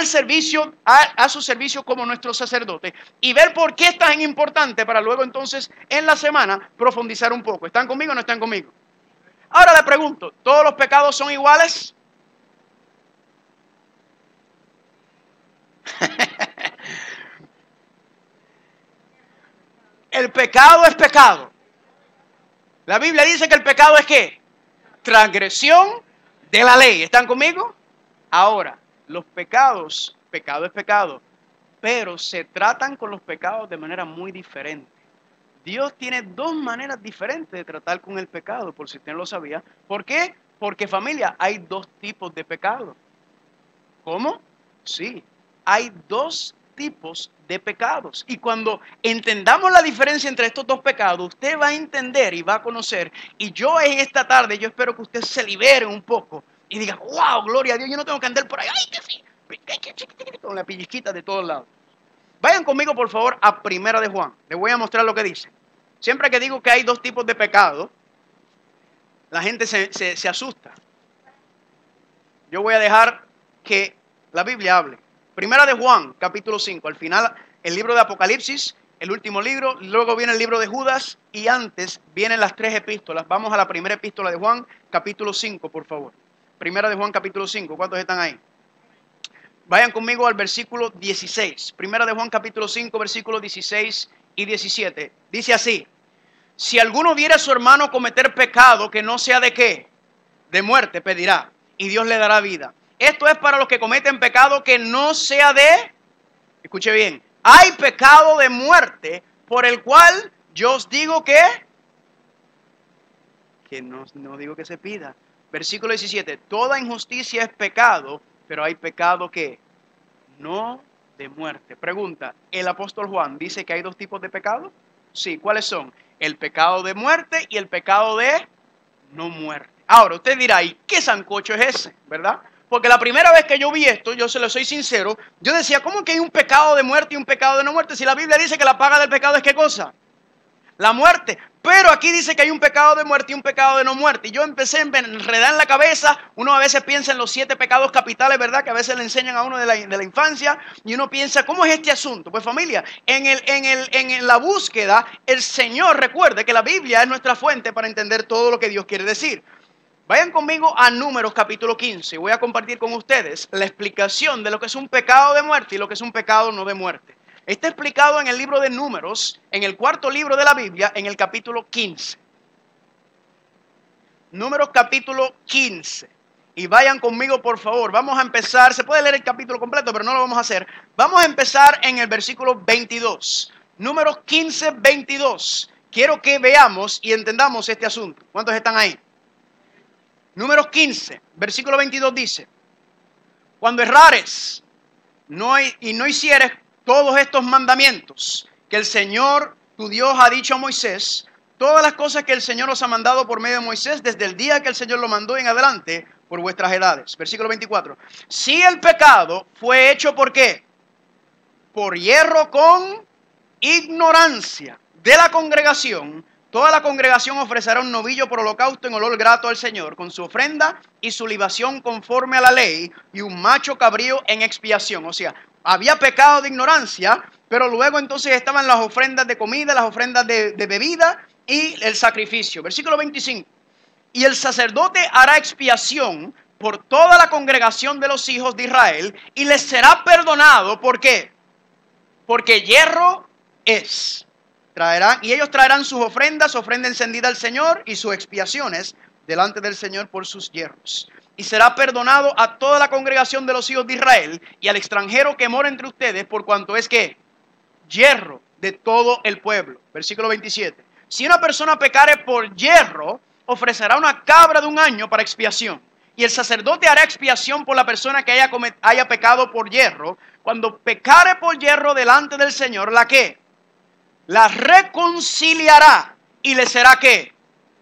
servicio, a su servicio como nuestro sacerdote y ver por qué es tan importante para luego entonces en la semana profundizar un poco. ¿Están conmigo o no están conmigo? Ahora le pregunto, ¿todos los pecados son iguales? El pecado es pecado. La Biblia dice que el pecado es ¿qué? Transgresión de la ley. ¿Están conmigo? Ahora, los pecados, pecado es pecado, pero se tratan con los pecados de manera muy diferente. Dios tiene dos maneras diferentes de tratar con el pecado, por si usted no lo sabía. ¿Por qué? Porque familia, hay dos tipos de pecado. ¿Cómo? Sí, hay dos tipos de pecados. Y cuando entendamos la diferencia entre estos dos pecados, usted va a entender y va a conocer. Y yo en esta tarde, yo espero que usted se libere un poco y diga, wow, gloria a Dios, yo no tengo que andar por ahí, ay, con la pellizquita de todos lados. Vayan conmigo, por favor, a Primera de Juan. Les voy a mostrar lo que dice. Siempre que digo que hay dos tipos de pecado, la gente se asusta. Yo voy a dejar que la Biblia hable. Primera de Juan, capítulo 5. Al final, el libro de Apocalipsis, el último libro. Luego viene el libro de Judas y antes vienen las 3 epístolas. Vamos a la primera epístola de Juan, capítulo 5, por favor. Primera de Juan, capítulo 5. ¿Cuántos están ahí? Vayan conmigo al versículo 16. Primera de Juan, capítulo 5, versículos 16 y 17. Dice así. Si alguno viera a su hermano cometer pecado que no sea de ¿qué? De muerte, pedirá. Y Dios le dará vida. Esto es para los que cometen pecado que no sea de, escuche bien, hay pecado de muerte por el cual yo os digo que no digo que se pida. Versículo 17, toda injusticia es pecado, pero hay pecado que no de muerte. Pregunta, ¿el apóstol Juan dice que hay dos tipos de pecado? Sí, ¿cuáles son? El pecado de muerte y el pecado de no muerte. Ahora, usted dirá, ¿y qué sancocho es ese? ¿Verdad? Porque la primera vez que yo vi esto, yo se lo soy sincero, yo decía, ¿cómo que hay un pecado de muerte y un pecado de no muerte? Si la Biblia dice que la paga del pecado es ¿qué cosa? La muerte. Pero aquí dice que hay un pecado de muerte y un pecado de no muerte. Y yo empecé a enredar en la cabeza. Uno a veces piensa en los 7 pecados capitales, ¿verdad? Que a veces le enseñan a uno de la infancia. Y uno piensa, ¿cómo es este asunto? Pues familia, en la búsqueda, el Señor recuerde que la Biblia es nuestra fuente para entender todo lo que Dios quiere decir. Vayan conmigo a Números capítulo 15. Voy a compartir con ustedes la explicación de lo que es un pecado de muerte y lo que es un pecado no de muerte. Está explicado en el libro de Números, en el 4.º libro de la Biblia, en el capítulo 15. Números capítulo 15. Y vayan conmigo, por favor. Vamos a empezar. Se puede leer el capítulo completo, pero no lo vamos a hacer. Vamos a empezar en el versículo 22. Números 15, 22. Quiero que veamos y entendamos este asunto. ¿Cuántos están ahí? Números 15, versículo 22 dice: cuando errares y no hicieres todos estos mandamientos que el Señor tu Dios ha dicho a Moisés, todas las cosas que el Señor os ha mandado por medio de Moisés, desde el día que el Señor lo mandó en adelante, por vuestras edades. Versículo 24. Si el pecado fue hecho, ¿por qué? Por hierro con ignorancia de la congregación, toda la congregación ofrecerá un novillo por holocausto en olor grato al Señor, con su ofrenda y su libación conforme a la ley, y un macho cabrío en expiación. O sea, había pecado de ignorancia, pero luego entonces estaban las ofrendas de comida, las ofrendas de bebida y el sacrificio. Versículo 25. Y el sacerdote hará expiación por toda la congregación de los hijos de Israel, y les será perdonado. ¿Por qué? Porque hierro es. Y ellos traerán sus ofrendas, ofrenda encendida al Señor, y sus expiaciones delante del Señor por sus hierros. Y será perdonado a toda la congregación de los hijos de Israel y al extranjero que mora entre ustedes, por cuanto es que hierro de todo el pueblo. Versículo 27. Si una persona pecare por hierro, ofrecerá una cabra de un año para expiación. Y el sacerdote hará expiación por la persona que haya pecado por hierro. Cuando pecare por hierro delante del Señor, ¿la qué? La reconciliará y le será ¿qué?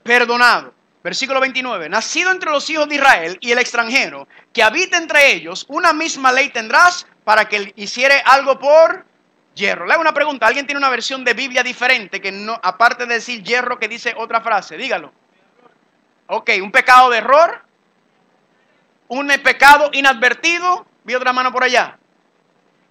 Perdonado. Versículo 29. Nacido entre los hijos de Israel y el extranjero que habita entre ellos, una misma ley tendrás para que hiciere algo por hierro. Le hago una pregunta. ¿Alguien tiene una versión de Biblia diferente que no, aparte de decir hierro, que dice otra frase? Dígalo. Ok, un pecado de error, un pecado inadvertido. Vi otra mano por allá.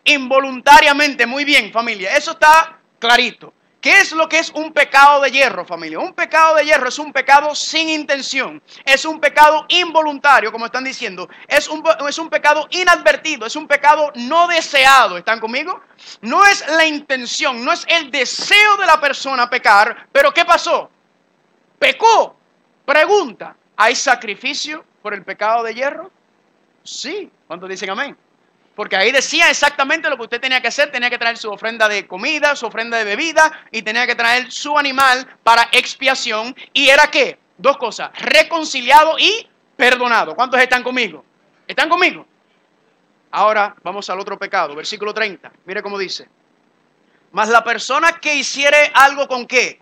Involuntariamente. Muy bien, familia. Eso está clarito. ¿Qué es lo que es un pecado de hierro, familia? Un pecado de hierro es un pecado sin intención. Es un pecado involuntario, como están diciendo. Es un pecado inadvertido. Es un pecado no deseado. ¿Están conmigo? No es la intención, no es el deseo de la persona pecar. Pero ¿qué pasó? Pecó. Pregunta, ¿hay sacrificio por el pecado de hierro? Sí. ¿Cuántos dicen amén? Porque ahí decía exactamente lo que usted tenía que hacer. Tenía que traer su ofrenda de comida, su ofrenda de bebida, y tenía que traer su animal para expiación. ¿Y era qué? Dos cosas: reconciliado y perdonado. ¿Cuántos están conmigo? ¿Están conmigo? Ahora vamos al otro pecado. Versículo 30. Mire cómo dice: mas la persona que hiciere algo ¿con qué?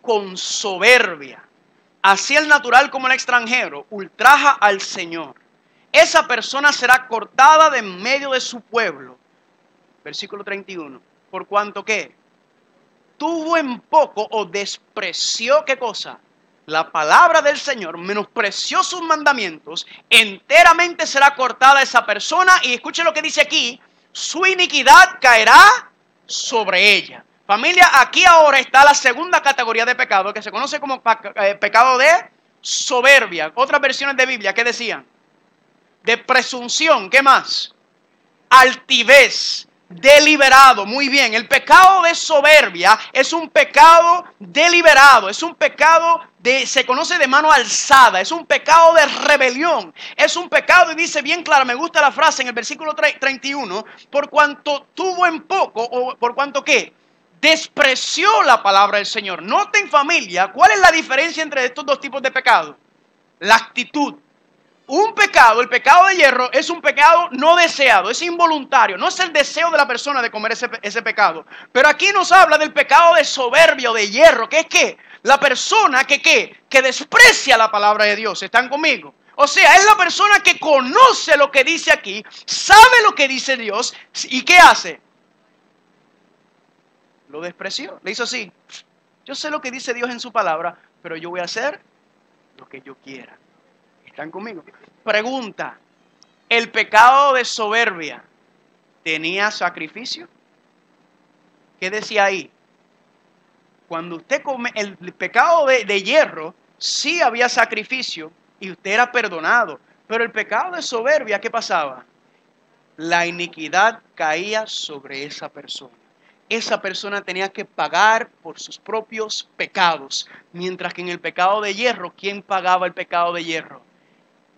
Con soberbia, así el natural como el extranjero, ultraja al Señor. Esa persona será cortada de en medio de su pueblo. Versículo 31. Por cuanto que tuvo en poco o despreció, ¿qué cosa? La palabra del Señor, menospreció sus mandamientos, enteramente será cortada esa persona. Y escuche lo que dice aquí: su iniquidad caerá sobre ella. Familia, aquí ahora está la segunda categoría de pecado, que se conoce como pecado de soberbia. Otras versiones de Biblia, ¿qué decían? De presunción. ¿Qué más? Altivez. Deliberado. Muy bien. El pecado de soberbia es un pecado deliberado. Es un pecado se conoce de mano alzada. Es un pecado de rebelión. Es un pecado, y dice bien claro, me gusta la frase en el versículo 31, por cuanto tuvo en poco, o por cuanto ¿qué? Despreció la palabra del Señor. Noten, familia, ¿cuál es la diferencia entre estos dos tipos de pecado? La actitud. Un pecado, el pecado de hierro, es un pecado no deseado, es involuntario. No es el deseo de la persona de comer ese pecado. Pero aquí nos habla del pecado de soberbia o de hierro, que es que la persona que desprecia la palabra de Dios. ¿Están conmigo? O sea, es la persona que conoce lo que dice aquí, sabe lo que dice Dios, ¿y qué hace? Lo despreció, le hizo así: yo sé lo que dice Dios en su palabra, pero yo voy a hacer lo que yo quiera. ¿Están conmigo? Pregunta: ¿el pecado de soberbia tenía sacrificio? ¿Qué decía ahí? Cuando usted come el pecado de hierro, sí había sacrificio y usted era perdonado. Pero el pecado de soberbia, ¿qué pasaba? La iniquidad caía sobre esa persona. Esa persona tenía que pagar por sus propios pecados. Mientras que en el pecado de hierro, ¿quién pagaba el pecado de hierro?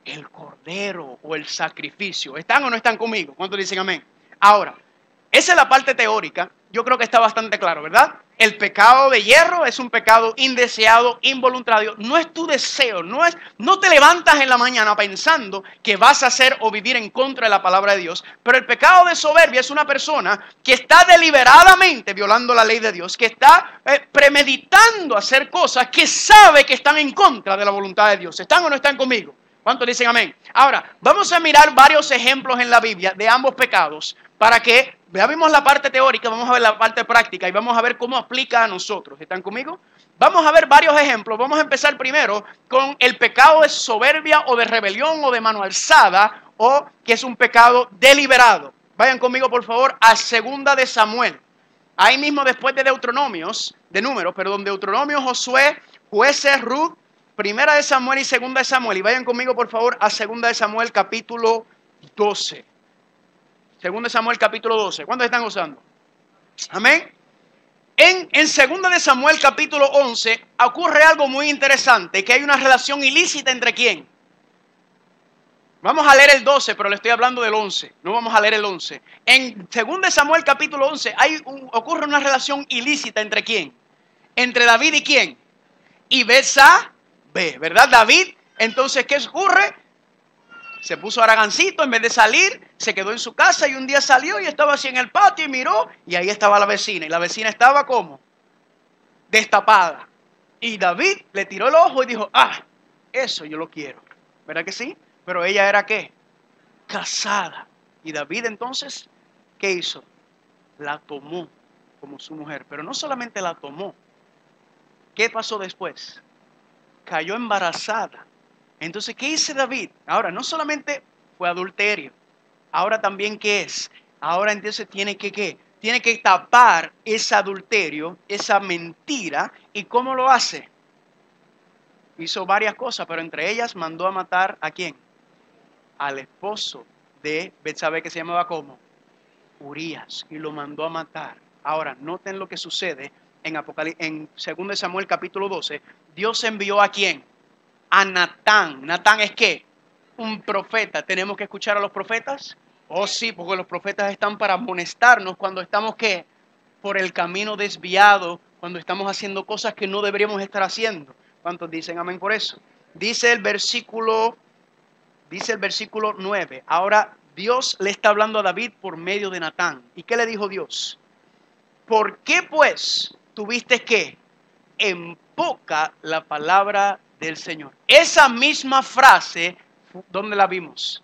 el cordero o el sacrificio. ¿Están o no están conmigo? ¿Cuántos dicen amén? Ahora, esa es la parte teórica. Yo creo que está bastante claro, ¿verdad? El pecado de hierro es un pecado indeseado, involuntario. No es tu deseo, no te levantas en la mañana pensando que vas a hacer o vivir en contra de la palabra de Dios. Pero el pecado de soberbia es una persona que está deliberadamente violando la ley de Dios, que está premeditando hacer cosas que sabe que están en contra de la voluntad de Dios. ¿Están o no están conmigo? ¿Cuántos dicen amén? Ahora, vamos a mirar varios ejemplos en la Biblia de ambos pecados para que ya vimos la parte teórica, vamos a ver la parte práctica y vamos a ver cómo aplica a nosotros. ¿Están conmigo? Vamos a ver varios ejemplos. Vamos a empezar primero con el pecado de soberbia o de rebelión o de mano alzada, o que es un pecado deliberado. Vayan conmigo, por favor, a 2 de Samuel. Ahí mismo después de Deuteronomios, de Números, perdón, Deuteronomio, Josué, Jueces, Ruth, 1 de Samuel y 2 de Samuel. Y vayan conmigo, por favor, a 2 de Samuel capítulo 12. 2 de Samuel capítulo 12. ¿Cuántos están gozando? Amén. En 2 de Samuel capítulo 11 ocurre algo muy interesante, que hay una relación ilícita entre quién. Vamos a leer el 12, pero le estoy hablando del 11. No vamos a leer el 11. En 2 de Samuel capítulo 11 ocurre una relación ilícita entre quién. Entre David y quién. Y Betsabé, ¿verdad? David, entonces, ¿qué ocurre? Se puso aragancito, en vez de salir, se quedó en su casa y un día salió y estaba así en el patio y miró y ahí estaba la vecina. Y la vecina estaba ¿cómo? Destapada. Y David le tiró el ojo y dijo, eso yo lo quiero. ¿Verdad que sí? Pero ella era ¿qué? Casada. Y David entonces, ¿qué hizo? La tomó como su mujer. Pero no solamente la tomó. ¿Qué pasó después? Cayó embarazada. Entonces, ¿qué hizo David? Ahora, no solamente fue adulterio. Ahora también, ¿qué es? Ahora entonces tiene que, ¿qué? Tiene que tapar ese adulterio, esa mentira. ¿Y cómo lo hace? Hizo varias cosas, pero entre ellas mandó a matar ¿a quién? Al esposo de Betsabé, que se llamaba ¿cómo? Urías, y lo mandó a matar. Ahora, noten lo que sucede en 2 Samuel capítulo 12. Dios envió ¿a quién? A Natán. ¿Natán es qué? Un profeta. ¿Tenemos que escuchar a los profetas? Oh sí, porque los profetas están para amonestarnos cuando estamos ¿qué? Por el camino desviado, cuando estamos haciendo cosas que no deberíamos estar haciendo. ¿Cuántos dicen amén por eso? Dice el versículo 9. Ahora Dios le está hablando a David por medio de Natán. ¿Y qué le dijo Dios? ¿Por qué pues tuviste que en poca la palabra del Señor? Esa misma frase, ¿dónde la vimos?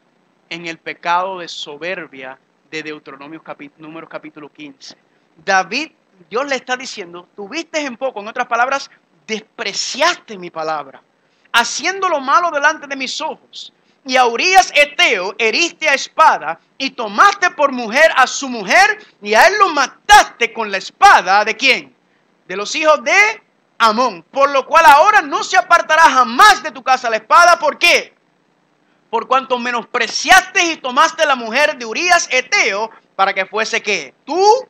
En el pecado de soberbia de Deuteronomio Números capítulo 15. David, Dios le está diciendo, tuviste en poco, en otras palabras, despreciaste mi palabra, haciendo lo malo delante de mis ojos. Y a Urías Eteo heriste a espada y tomaste por mujer a su mujer y a él lo mataste con la espada ¿de quién? De los hijos de Amón. Por lo cual ahora no se apartará jamás de tu casa la espada. ¿Por qué? Por cuanto menospreciaste y tomaste la mujer de Urías Eteo para que fuese ¿qué? Tu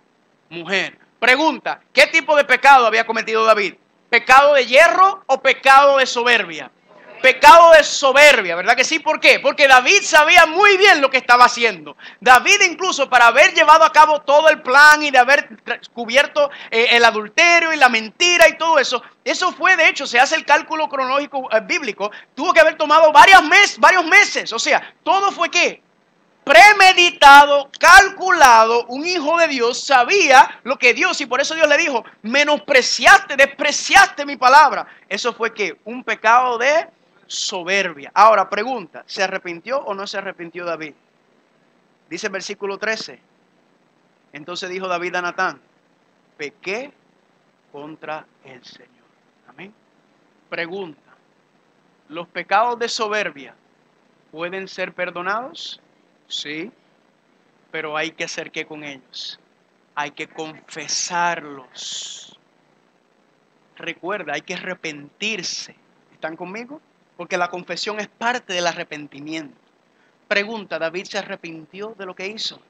mujer. Pregunta, ¿qué tipo de pecado había cometido David? ¿Pecado de hierro o pecado de soberbia? Pecado de soberbia, ¿verdad que sí? ¿Por qué? Porque David sabía muy bien lo que estaba haciendo. David incluso para haber llevado a cabo todo el plan y de haber cubierto el adulterio y la mentira y todo eso, eso fue de hecho, se hace el cálculo cronológico bíblico, tuvo que haber tomado varios meses. O sea, todo fue ¿qué? Premeditado, calculado. Un hijo de Dios sabía lo que Dios, y por eso Dios le dijo, menospreciaste, despreciaste mi palabra. Eso fue ¿qué? Un pecado de soberbia. Ahora pregunta, ¿se arrepintió o no se arrepintió David? Dice el versículo 13. Entonces dijo David a Natán, pequé contra el Señor. Amén. Pregunta, ¿los pecados de soberbia pueden ser perdonados? Sí, pero hay que hacer ¿qué con ellos? Hay que confesarlos. Recuerda, hay que arrepentirse. ¿Están conmigo? Porque la confesión es parte del arrepentimiento. Pregunta, ¿David se arrepintió de lo que hizo?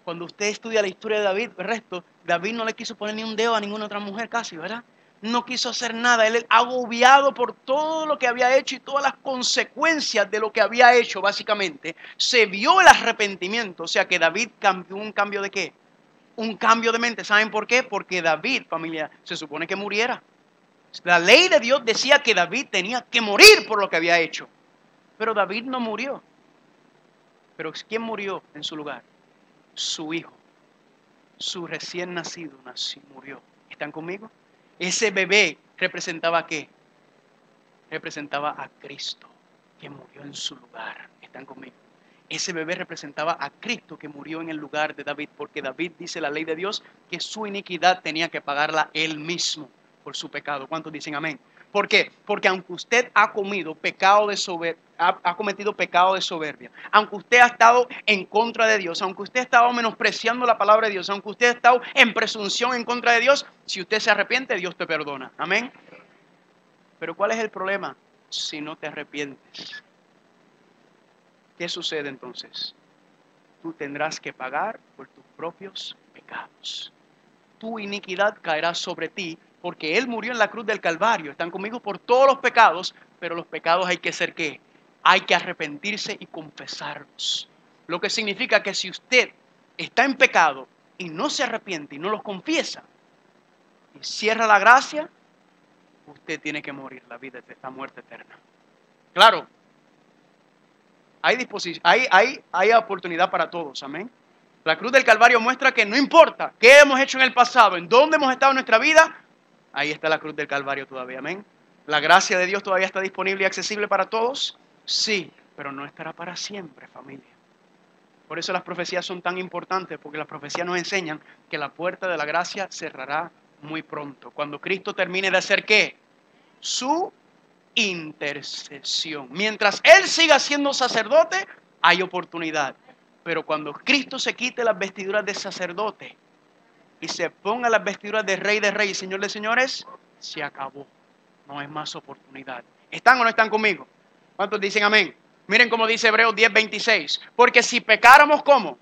Cuando usted estudia la historia de David, el resto, David no le quiso poner ni un dedo a ninguna otra mujer casi, ¿verdad? no quiso hacer nada. Él, agobiado por todo lo que había hecho y todas las consecuencias de lo que había hecho, básicamente, se vio el arrepentimiento. O sea que David cambió. ¿Un cambio de qué? Un cambio de mente. ¿Saben por qué? Porque David, familia, se supone que muriera. La ley de Dios decía que David tenía que morir por lo que había hecho. Pero David no murió. Pero ¿quién murió en su lugar? Su hijo. Su recién nacido murió. ¿Están conmigo? Ese bebé representaba ¿a qué? Representaba a Cristo, que murió en su lugar. ¿Están conmigo? Ese bebé representaba a Cristo, que murió en el lugar de David, porque David, dice la ley de Dios, que su iniquidad tenía que pagarla él mismo por su pecado. ¿Cuántos dicen amén? ¿Por qué? Porque aunque usted ha cometido pecado de soberbia, aunque usted ha estado en contra de Dios, aunque usted ha estado menospreciando la palabra de Dios, aunque usted ha estado en presunción en contra de Dios, si usted se arrepiente, Dios te perdona. Amén. Pero ¿cuál es el problema? Si no te arrepientes, ¿qué sucede entonces? Tú tendrás que pagar por tus propios pecados. Tu iniquidad caerá sobre ti, porque Él murió en la cruz del Calvario. Están conmigo por todos los pecados, pero los pecados hay que hacer ¿qué? Hay que arrepentirse y confesarlos. Lo que significa que si usted está en pecado y no se arrepiente y no los confiesa y cierra la gracia, usted tiene que morir la muerte eterna. Claro, hay oportunidad para todos, amén. La cruz del Calvario muestra que no importa qué hemos hecho en el pasado, en dónde hemos estado en nuestra vida, ahí está la cruz del Calvario todavía, amén. ¿La gracia de Dios todavía está disponible y accesible para todos? Sí, pero no estará para siempre, familia. Por eso las profecías son tan importantes, porque las profecías nos enseñan que la puerta de la gracia cerrará muy pronto. Cuando Cristo termine de hacer ¿qué? Su intercesión. Mientras Él siga siendo sacerdote, hay oportunidad. Pero cuando Cristo se quite las vestiduras de sacerdote y se ponga las vestiduras de rey y señor de señores, se acabó. No hay más oportunidad. ¿Están o no están conmigo? ¿Cuántos dicen amén? Miren cómo dice Hebreos 10:26. Porque si pecáramos, ¿cómo?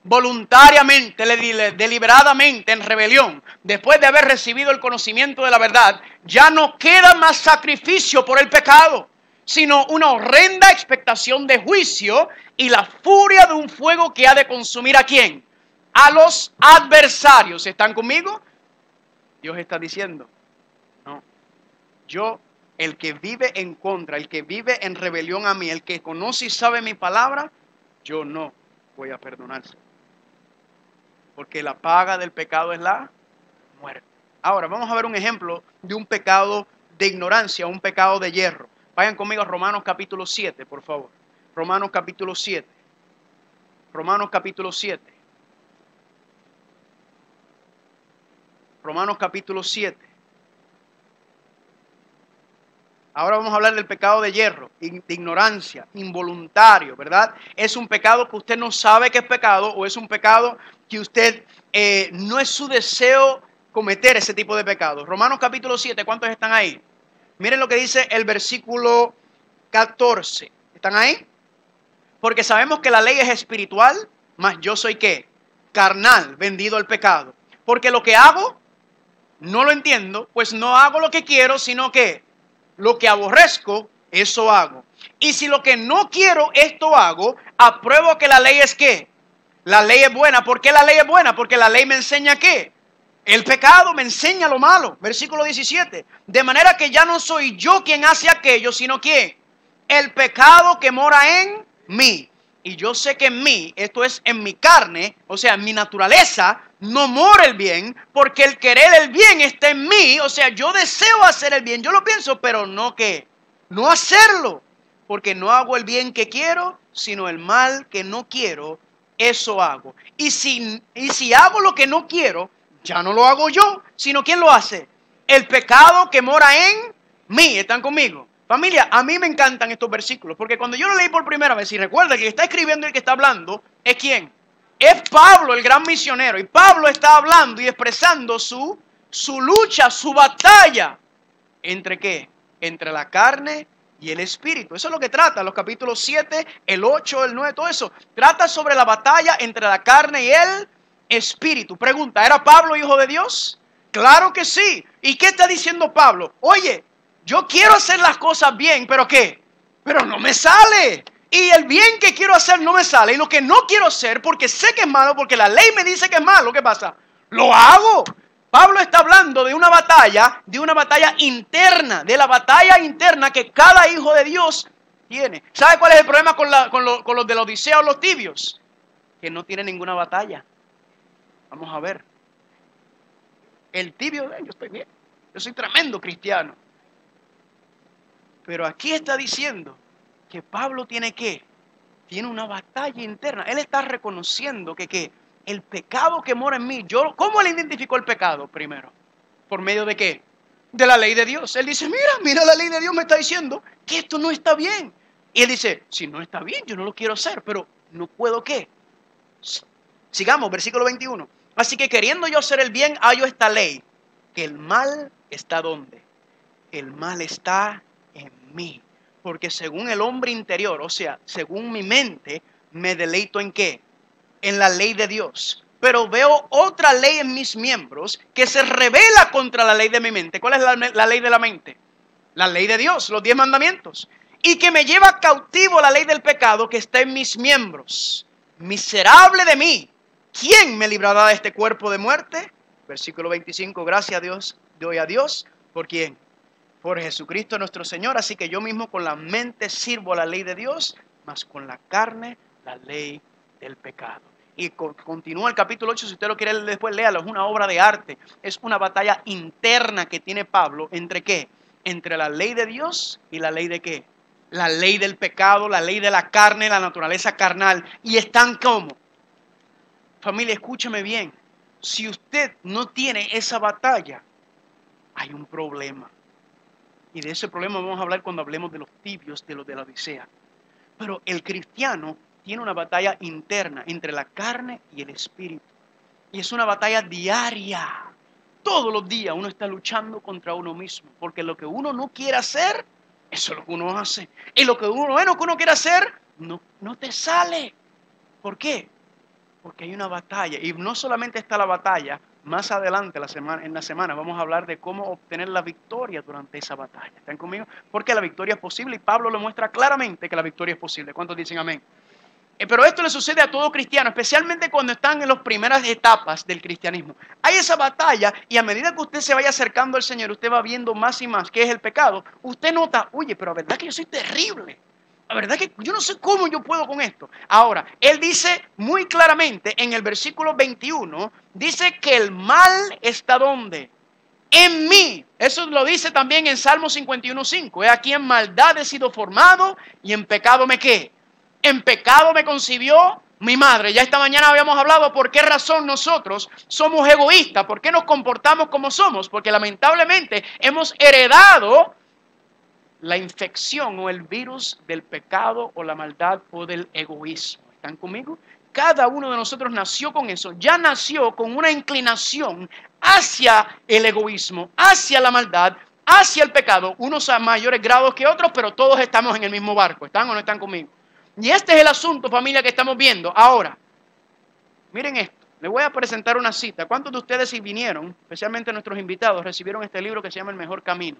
Voluntariamente, deliberadamente, en rebelión, después de haber recibido el conocimiento de la verdad, ya no queda más sacrificio por el pecado, sino una horrenda expectación de juicio y la furia de un fuego que ha de consumir ¿a quién? A los adversarios. ¿Están conmigo? Dios está diciendo, no, yo, el que vive en contra, el que vive en rebelión a mí, el que conoce y sabe mi palabra, yo no voy a perdonarse. Porque la paga del pecado es la muerte. Ahora, vamos a ver un ejemplo de un pecado de ignorancia, un pecado de hierro. Vayan conmigo a Romanos capítulo 7, por favor. Romanos capítulo 7. Romanos capítulo 7. Romanos capítulo 7. Ahora vamos a hablar del pecado de hierro, de ignorancia, involuntario, ¿verdad? ¿Es un pecado que usted no sabe que es pecado o es un pecado que usted no es su deseo cometer ese tipo de pecado? Romanos capítulo 7, ¿cuántos están ahí? Miren lo que dice el versículo 14. ¿Están ahí? Porque sabemos que la ley es espiritual, mas yo soy ¿qué? Carnal, vendido al pecado. Porque lo que hago, no lo entiendo, pues no hago lo que quiero, sino que lo que aborrezco, eso hago. Y si lo que no quiero, esto hago, apruebo que la ley es ¿qué? La ley es buena. ¿Por qué la ley es buena? Porque la ley me enseña ¿qué? El pecado me enseña lo malo. Versículo 17. De manera que ya no soy yo quien hace aquello, sino ¿quién? El pecado que mora en mí. Y yo sé que en mí, esto es en mi carne, o sea, en mi naturaleza, no mora el bien, porque el querer el bien está en mí. O sea, yo deseo hacer el bien, yo lo pienso, pero no ¿qué? No hacerlo, porque no hago el bien que quiero, sino el mal que no quiero, eso hago. Y si hago lo que no quiero, ya no lo hago yo, sino ¿quién lo hace? El pecado que mora en mí. ¿Están conmigo? Familia, a mí me encantan estos versículos, porque cuando yo lo leí por primera vez, y recuerda que el que está escribiendo y el que está hablando, ¿es quién? Es Pablo, el gran misionero. Y Pablo está hablando y expresando su lucha, su batalla. ¿Entre qué? Entre la carne y el espíritu. Eso es lo que trata los capítulos 7, el 8, el 9, todo eso. Trata sobre la batalla entre la carne y el espíritu. Pregunta, ¿era Pablo hijo de Dios? Claro que sí. ¿Y qué está diciendo Pablo? Oye, yo quiero hacer las cosas bien, ¿pero qué? Pero no me sale. Y el bien que quiero hacer no me sale. Y lo que no quiero hacer, porque sé que es malo, porque la ley me dice que es malo, ¿qué pasa? Lo hago. Pablo está hablando de una batalla interna, de la batalla interna que cada hijo de Dios tiene. ¿Sabe cuál es el problema con los de la Odisea o los tibios? Que no tienen ninguna batalla. Vamos a ver. El tibio, yo estoy bien. Yo soy tremendo cristiano. Pero aquí está diciendo que Pablo tiene una batalla interna. Él está reconociendo que el pecado que mora en mí, ¿cómo él identificó el pecado primero? ¿Por medio de qué? De la ley de Dios. Él dice, mira, la ley de Dios me está diciendo que esto no está bien. Y él dice, si no está bien, yo no lo quiero hacer, pero no puedo ¿qué? Sigamos, versículo 21. Así que queriendo yo hacer el bien, hallo esta ley, que el mal está ¿dónde? El mal está en mí. Porque según el hombre interior, o sea, según mi mente, me deleito ¿en qué? En la ley de Dios. Pero veo otra ley en mis miembros que se revela contra la ley de mi mente. ¿Cuál es la ley de la mente? La ley de Dios, los 10 mandamientos. Y que me lleva cautivo la ley del pecado que está en mis miembros. Miserable de mí. ¿Quién me librará de este cuerpo de muerte? Versículo 25. Gracias a Dios, doy a Dios. ¿Por quién? Por Jesucristo nuestro Señor. Así que yo mismo con la mente sirvo a la ley de Dios, mas con la carne la ley del pecado. Y continúa el capítulo 8, si usted lo quiere leer después, léalo, es una obra de arte. Es una batalla interna que tiene Pablo, ¿entre qué? Entre la ley de Dios y la ley de qué? La ley del pecado, la ley de la carne, la naturaleza carnal. Y están como. Familia, escúchame bien. Si usted no tiene esa batalla, hay un problema. Y de ese problema vamos a hablar cuando hablemos de los tibios, de los de la Odisea. Pero el cristiano tiene una batalla interna entre la carne y el espíritu. Y es una batalla diaria. Todos los días uno está luchando contra uno mismo. Porque lo que uno no quiere hacer, eso es lo que uno hace. Y lo que uno quiere hacer, no te sale. ¿Por qué? Porque hay una batalla. Y no solamente está la batalla, más adelante en la semana vamos a hablar de cómo obtener la victoria durante esa batalla. ¿Están conmigo? Porque la victoria es posible y Pablo lo muestra claramente que la victoria es posible. ¿Cuántos dicen amén? Pero esto le sucede a todo cristiano, especialmente cuando están en las primeras etapas del cristianismo. Hay esa batalla y a medida que usted se vaya acercando al Señor, usted va viendo más y más qué es el pecado. Usted nota, oye, pero la verdad que yo soy terrible. La verdad que yo no sé cómo yo puedo con esto. Ahora, él dice muy claramente en el versículo 21, dice que el mal está ¿dónde? En mí. Eso lo dice también en Salmo 51:5. He aquí en maldad he sido formado y en pecado me ¿qué? En pecado me concibió mi madre. Ya esta mañana habíamos hablado por qué razón nosotros somos egoístas, por qué nos comportamos como somos, porque lamentablemente hemos heredado la infección o el virus del pecado o la maldad o del egoísmo. ¿Están conmigo? Cada uno de nosotros nació con eso, ya nació con una inclinación hacia el egoísmo, hacia la maldad, hacia el pecado, unos a mayores grados que otros, pero todos estamos en el mismo barco. ¿Están o no están conmigo? Y este es el asunto, familia, que estamos viendo. Ahora, miren esto. Les voy a presentar una cita. ¿Cuántos de ustedes, si vinieron, especialmente nuestros invitados, recibieron este libro que se llama El Mejor Camino?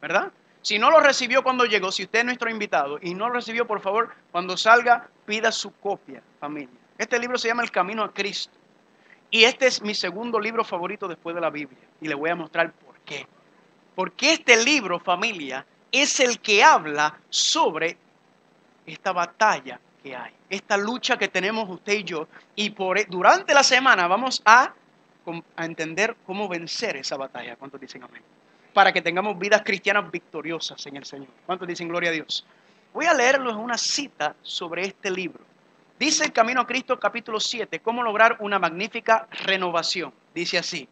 ¿Verdad? Si no lo recibió cuando llegó, si usted es nuestro invitado y no lo recibió, por favor, cuando salga, pida su copia, familia. Este libro se llama El Camino a Cristo. Y este es mi segundo libro favorito después de la Biblia. Y le voy a mostrar por qué. Porque este libro, familia, es el que habla sobre esta batalla que hay, esta lucha que tenemos usted y yo, y durante la semana vamos a entender cómo vencer esa batalla. ¿Cuántos dicen amén? Para que tengamos vidas cristianas victoriosas en el Señor. ¿Cuántos dicen gloria a Dios? Voy a leerles una cita sobre este libro. Dice El Camino a Cristo, capítulo 7, cómo lograr una magnífica renovación. Dice así: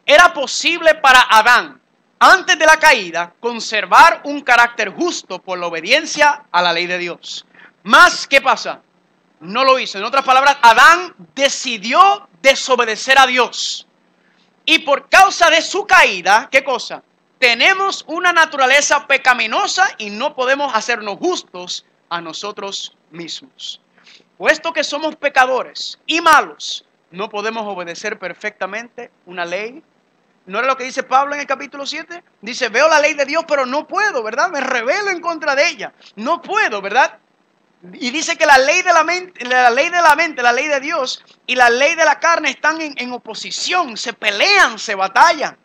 era posible para Adán, antes de la caída, conservar un carácter justo por la obediencia a la ley de Dios. Mas, ¿qué pasa? No lo hizo. En otras palabras, Adán decidió desobedecer a Dios. Y por causa de su caída, ¿qué cosa? Tenemos una naturaleza pecaminosa y no podemos hacernos justos a nosotros mismos. Puesto que somos pecadores y malos, no podemos obedecer perfectamente una ley ¿No era lo que dice Pablo en el capítulo 7? Dice, veo la ley de Dios, pero no puedo, ¿verdad? Me rebelo en contra de ella. No puedo, ¿verdad? Y dice que la ley de la mente, la ley de Dios y la ley de la carne están en oposición, se pelean, se batallan.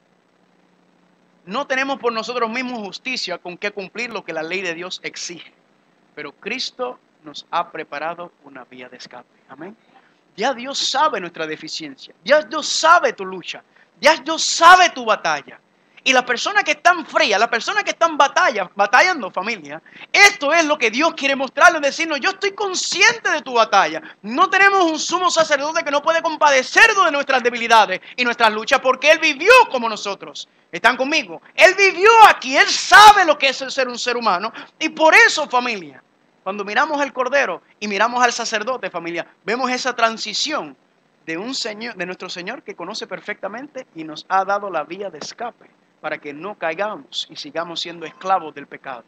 No tenemos por nosotros mismos justicia con que cumplir lo que la ley de Dios exige. Pero Cristo nos ha preparado una vía de escape. Amén. Ya Dios sabe nuestra deficiencia. Ya Dios sabe tu lucha. Ya Dios sabe tu batalla. Y las personas que están frías, las personas que están batallando, familia, esto es lo que Dios quiere mostrarles, decirnos, yo estoy consciente de tu batalla. No tenemos un sumo sacerdote que no puede compadecernos de nuestras debilidades y nuestras luchas, porque Él vivió como nosotros. ¿Están conmigo? Él vivió aquí, Él sabe lo que es el ser un ser humano. Y por eso, familia, cuando miramos al Cordero y miramos al sacerdote, familia, vemos esa transición de un Señor, de nuestro Señor que conoce perfectamente y nos ha dado la vía de escape para que no caigamos y sigamos siendo esclavos del pecado.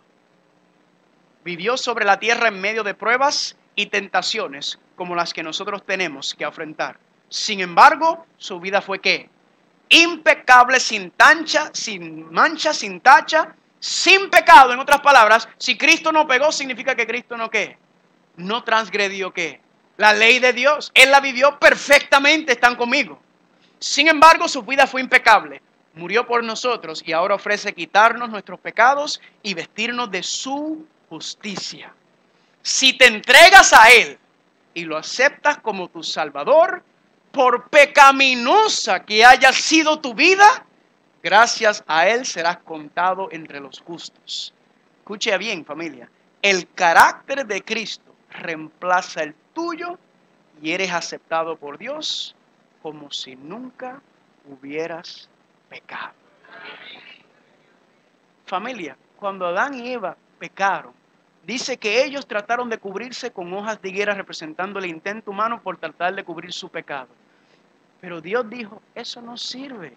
Vivió sobre la tierra en medio de pruebas y tentaciones como las que nosotros tenemos que afrontar. Sin embargo, su vida fue ¿qué? Impecable, sin mancha, sin tacha, sin pecado. En otras palabras, si Cristo no pegó, significa que Cristo no ¿qué? No transgredió ¿qué? La ley de Dios. Él la vivió perfectamente, están conmigo. Sin embargo, su vida fue impecable. Murió por nosotros y ahora ofrece quitarnos nuestros pecados y vestirnos de su justicia. Si te entregas a Él y lo aceptas como tu Salvador, por pecaminosa que haya sido tu vida, gracias a Él serás contado entre los justos. Escuche bien, familia. El carácter de Cristo reemplaza el tuyo y eres aceptado por Dios como si nunca hubieras pecado. Familia, cuando Adán y Eva pecaron, dice que ellos trataron de cubrirse con hojas de higuera representando el intento humano por tratar de cubrir su pecado. Pero Dios dijo, eso no sirve.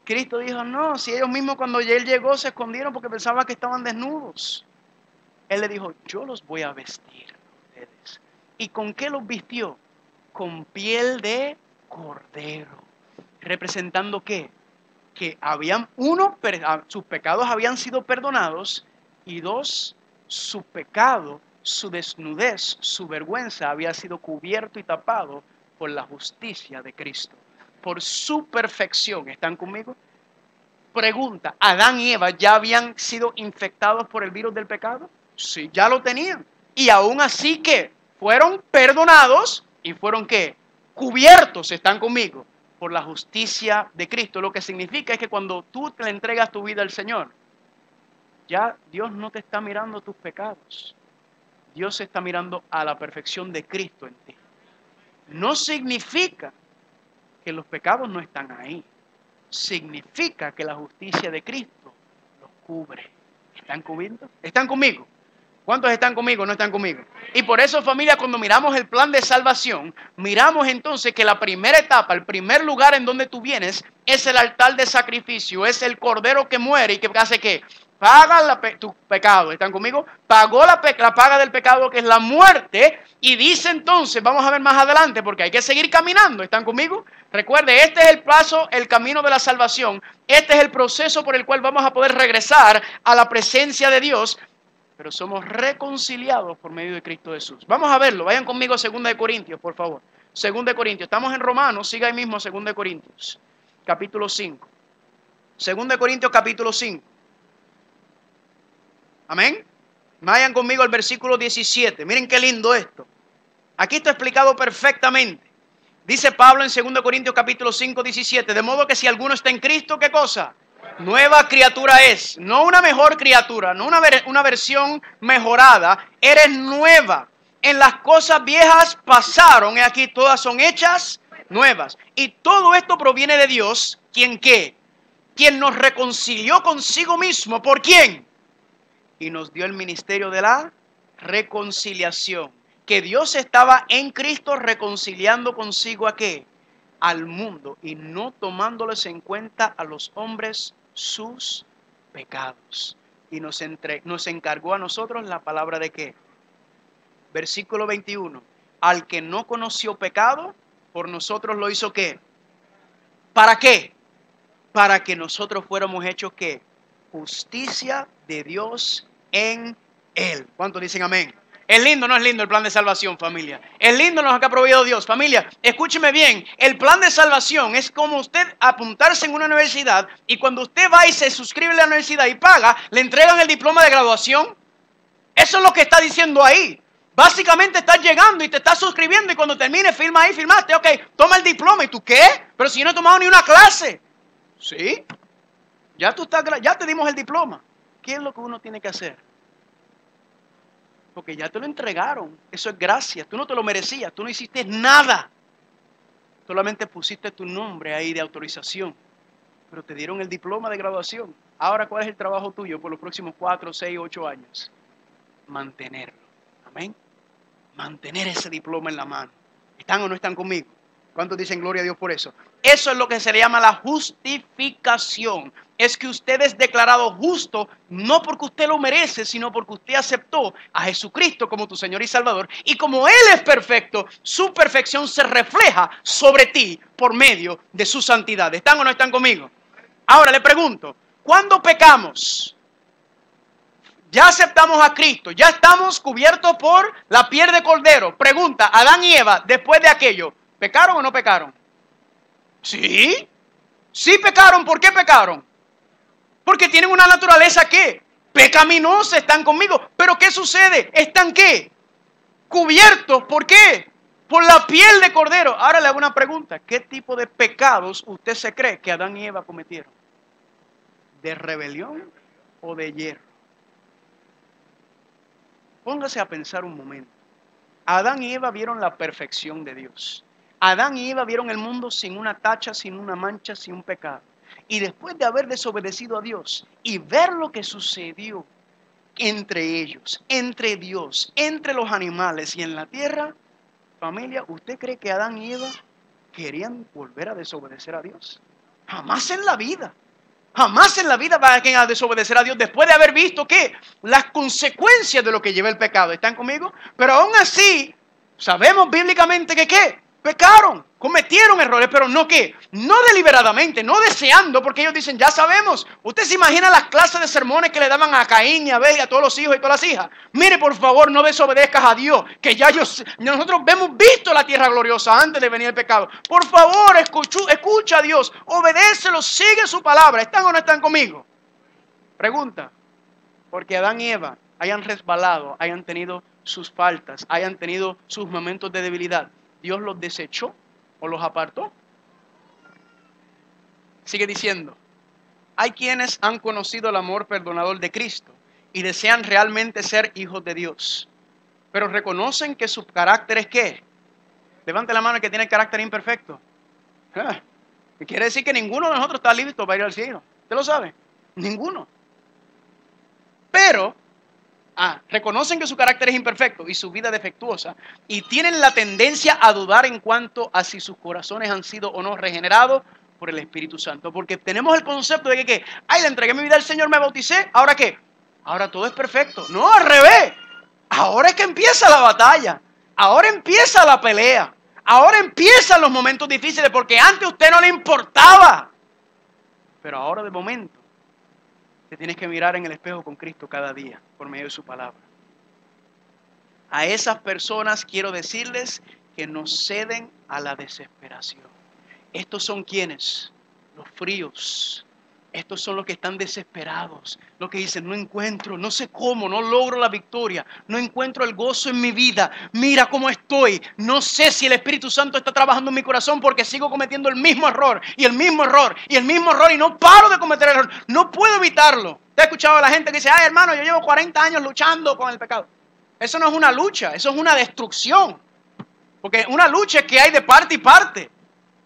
Cristo dijo, no, si ellos mismos cuando Él llegó se escondieron porque pensaban que estaban desnudos. Él le dijo, yo los voy a vestir a ustedes. ¿Y con qué los vistió? Con piel de cordero. ¿Representando qué? Que sus pecados habían sido perdonados y dos, su pecado, su desnudez, su vergüenza había sido cubierto y tapado por la justicia de Cristo, por su perfección. ¿Están conmigo? Pregunta, ¿Adán y Eva ya habían sido infectados por el virus del pecado? Sí, ya lo tenían. Y aún así que fueron perdonados y fueron ¿qué? Cubiertos, ¿están conmigo? Por la justicia de Cristo. Lo que significa es que cuando tú te le entregas tu vida al Señor, ya Dios no te está mirando tus pecados. Dios está mirando a la perfección de Cristo en ti. No significa que los pecados no están ahí. Significa que la justicia de Cristo los cubre. ¿Están cubriendo? ¿Están conmigo? ¿Cuántos están conmigo? ¿No están conmigo? Y por eso, familia, cuando miramos el plan de salvación, miramos entonces que la primera etapa, el primer lugar en donde tú vienes, es el altar de sacrificio, es el cordero que muere y que hace ¿qué? Paga tu pecado. ¿Están conmigo? Pagó la paga del pecado, que es la muerte. Y dice entonces, vamos a ver más adelante, porque hay que seguir caminando. ¿Están conmigo? Recuerde, este es el paso, el camino de la salvación. Este es el proceso por el cual vamos a poder regresar a la presencia de Dios. Pero somos reconciliados por medio de Cristo Jesús. Vamos a verlo. Vayan conmigo a 2 de Corintios, por favor. 2 de Corintios. Estamos en Romanos. Siga ahí mismo 2 de Corintios. Capítulo 5. 2 de Corintios, capítulo 5. Amén. Vayan conmigo al versículo 17. Miren qué lindo esto. Aquí está explicado perfectamente. Dice Pablo en 2 Corintios capítulo 5, 17. De modo que si alguno está en Cristo, ¿qué cosa? Nueva criatura es. No una mejor criatura, no una versión mejorada. Eres nueva. En las cosas viejas pasaron. Y aquí todas son hechas nuevas. Y todo esto proviene de Dios. ¿Quién qué? Quien nos reconcilió consigo mismo. ¿Por quién? Y nos dio el ministerio de la reconciliación. Que Dios estaba en Cristo reconciliando consigo ¿a qué? Al mundo, y no tomándoles en cuenta a los hombres sus pecados. Y nos encargó a nosotros la palabra de ¿qué? Versículo 21. Al que no conoció pecado, por nosotros lo hizo ¿qué? ¿Para qué? para que nosotros fuéramos hechos ¿qué? Justicia de Dios en Él. ¿Cuántos dicen amén? Es lindo, no es lindo el plan de salvación, familia. Es lindo lo que ha proveído Dios. Familia, escúcheme bien. El plan de salvación es como usted apuntarse en una universidad y cuando usted va y se suscribe a la universidad y paga, le entregan el diploma de graduación. Eso es lo que está diciendo ahí. Básicamente estás llegando y te estás suscribiendo y cuando termine, firma ahí, firmaste. Ok, toma el diploma. ¿Y tú qué? Pero si yo no he tomado ni una clase. Sí, ya te dimos el diploma. ¿Qué es lo que uno tiene que hacer? Porque ya te lo entregaron. Eso es gracia. Tú no te lo merecías. Tú no hiciste nada. Solamente pusiste tu nombre ahí de autorización. Pero te dieron el diploma de graduación. Ahora, ¿cuál es el trabajo tuyo por los próximos 4, 6, 8 años? Mantenerlo. Amén. Mantener ese diploma en la mano. ¿Están o no están conmigo? ¿Cuántos dicen gloria a Dios por eso? Eso es lo que se le llama la justificación. Es que usted es declarado justo no porque usted lo merece, sino porque usted aceptó a Jesucristo como tu Señor y Salvador. Y como Él es perfecto, su perfección se refleja sobre ti por medio de su santidad. ¿Están o no están conmigo? Ahora le pregunto, ¿cuándo pecamos? Ya aceptamos a Cristo, ya estamos cubiertos por la piel de cordero. Pregunta, Adán y Eva, después de aquello, ¿pecaron o no pecaron? Sí, sí pecaron. ¿Por qué pecaron? Porque tienen una naturaleza ¿qué? Pecaminosa, están conmigo. Pero ¿qué sucede? ¿Están qué? Cubiertos, ¿por qué? Por la piel de cordero. Ahora le hago una pregunta, ¿qué tipo de pecados usted se cree que Adán y Eva cometieron? ¿De rebelión o de hierro? Póngase a pensar un momento. Adán y Eva vieron la perfección de Dios. Adán y Eva vieron el mundo sin una tacha, sin una mancha, sin un pecado. Y después de haber desobedecido a Dios y ver lo que sucedió entre ellos, entre Dios, entre los animales y en la tierra, familia, ¿usted cree que Adán y Eva querían volver a desobedecer a Dios? Jamás en la vida. Jamás en la vida va a desobedecer a Dios después de haber visto que las consecuencias de lo que lleva el pecado. ¿Están conmigo? Pero aún así, sabemos bíblicamente que ¿qué? Pecaron, cometieron errores, pero no ¿qué? No deliberadamente, no deseando, porque ellos dicen, ya sabemos. Usted se imagina las clases de sermones que le daban a Caín y a Abel y a todos los hijos y todas las hijas. Mire, por favor, no desobedezcas a Dios, que ya nosotros hemos visto la tierra gloriosa antes de venir el pecado. Por favor, escucha a Dios, obedécelo, sigue su palabra. ¿Están o no están conmigo? Pregunta, porque Adán y Eva hayan resbalado, hayan tenido sus faltas, hayan tenido sus momentos de debilidad, ¿Dios los desechó o los apartó? Sigue diciendo, hay quienes han conocido el amor perdonador de Cristo y desean realmente ser hijos de Dios, pero reconocen que su carácter es ¿qué? Levante la mano el que tiene el carácter imperfecto. Quiere decir que ninguno de nosotros está listo para ir al cielo. ¿Usted lo sabe? Ninguno. Pero reconocen que su carácter es imperfecto y su vida defectuosa y tienen la tendencia a dudar en cuanto a si sus corazones han sido o no regenerados por el Espíritu Santo. Porque tenemos el concepto de que le entregué mi vida al Señor, me bauticé, ¿ahora qué? Ahora todo es perfecto. No, al revés. Ahora es que empieza la batalla. Ahora empieza la pelea. Ahora empiezan los momentos difíciles porque antes a usted no le importaba. Pero ahora de momento te tienes que mirar en el espejo con Cristo cada día por medio de su palabra. A esas personas quiero decirles que no ceden a la desesperación. Estos son quienes, los fríos. Estos son los que están desesperados, los que dicen, no encuentro, no sé cómo, no logro la victoria, no encuentro el gozo en mi vida, mira cómo estoy, no sé si el Espíritu Santo está trabajando en mi corazón porque sigo cometiendo el mismo error, y el mismo error, y el mismo error, y no paro de cometer el error, no puedo evitarlo. ¿Te has escuchado a la gente que dice, ay hermano, yo llevo 40 años luchando con el pecado? Eso no es una lucha, eso es una destrucción, porque una lucha es que hay de parte y parte.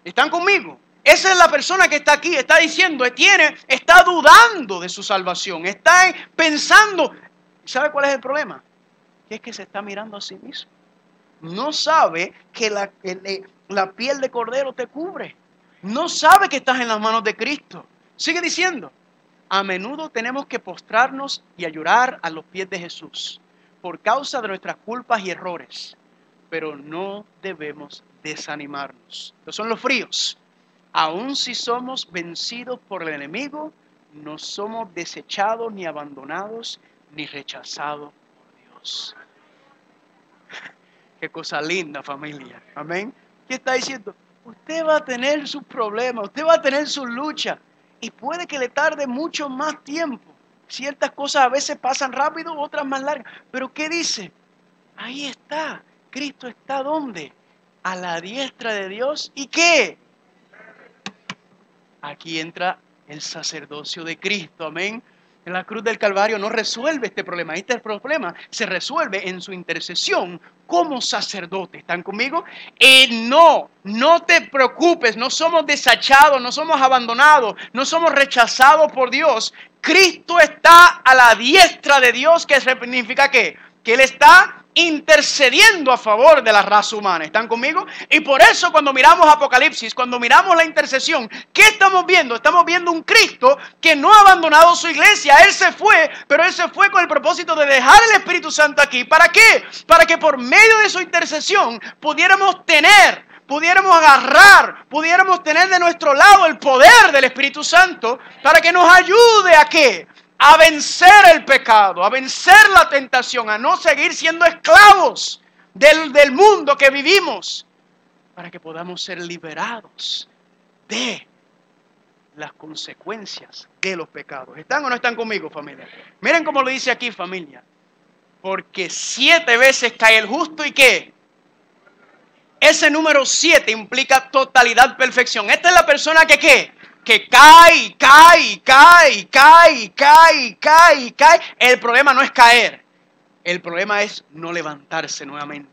¿Están conmigo? Esa es la persona que está aquí, está diciendo, está dudando de su salvación, está pensando. ¿Sabe cuál es el problema? Que es que se está mirando a sí mismo. No sabe que la piel de cordero te cubre. No sabe que estás en las manos de Cristo. Sigue diciendo, a menudo tenemos que postrarnos y a llorar a los pies de Jesús por causa de nuestras culpas y errores. Pero no debemos desanimarnos. Estos son los fríos. Aun si somos vencidos por el enemigo, no somos desechados, ni abandonados, ni rechazados por Dios. Qué cosa linda, familia. Amén. ¿Qué está diciendo? Usted va a tener sus problemas, usted va a tener sus luchas. Y puede que le tarde mucho más tiempo. Ciertas cosas a veces pasan rápido, otras más largas. Pero ¿qué dice? Ahí está. Cristo está ¿dónde? A la diestra de Dios. ¿Y qué? Aquí entra el sacerdocio de Cristo. Amén. En la cruz del Calvario no resuelve este problema. Este problema se resuelve en su intercesión como sacerdote. ¿Están conmigo? No te preocupes. No somos desechados, no somos abandonados, no somos rechazados por Dios. Cristo está a la diestra de Dios, que significa ¿qué? Que Él está intercediendo a favor de la raza humana. ¿Están conmigo? Y por eso cuando miramos Apocalipsis, cuando miramos la intercesión, ¿qué estamos viendo? Estamos viendo un Cristo que no ha abandonado su iglesia. Él se fue, pero Él se fue con el propósito de dejar el Espíritu Santo aquí. ¿Para qué? Para que por medio de su intercesión pudiéramos agarrar, pudiéramos tener de nuestro lado el poder del Espíritu Santo para que nos ayude a ¿qué? A vencer el pecado, a vencer la tentación, a no seguir siendo esclavos del mundo que vivimos, para que podamos ser liberados de las consecuencias de los pecados. ¿Están o no están conmigo, familia? Miren cómo lo dice aquí, familia. Porque 7 veces cae el justo, ¿y qué? Ese número 7 implica totalidad, perfección. Esta es la persona que ¿qué? Que cae. El problema no es caer. El problema es no levantarse nuevamente.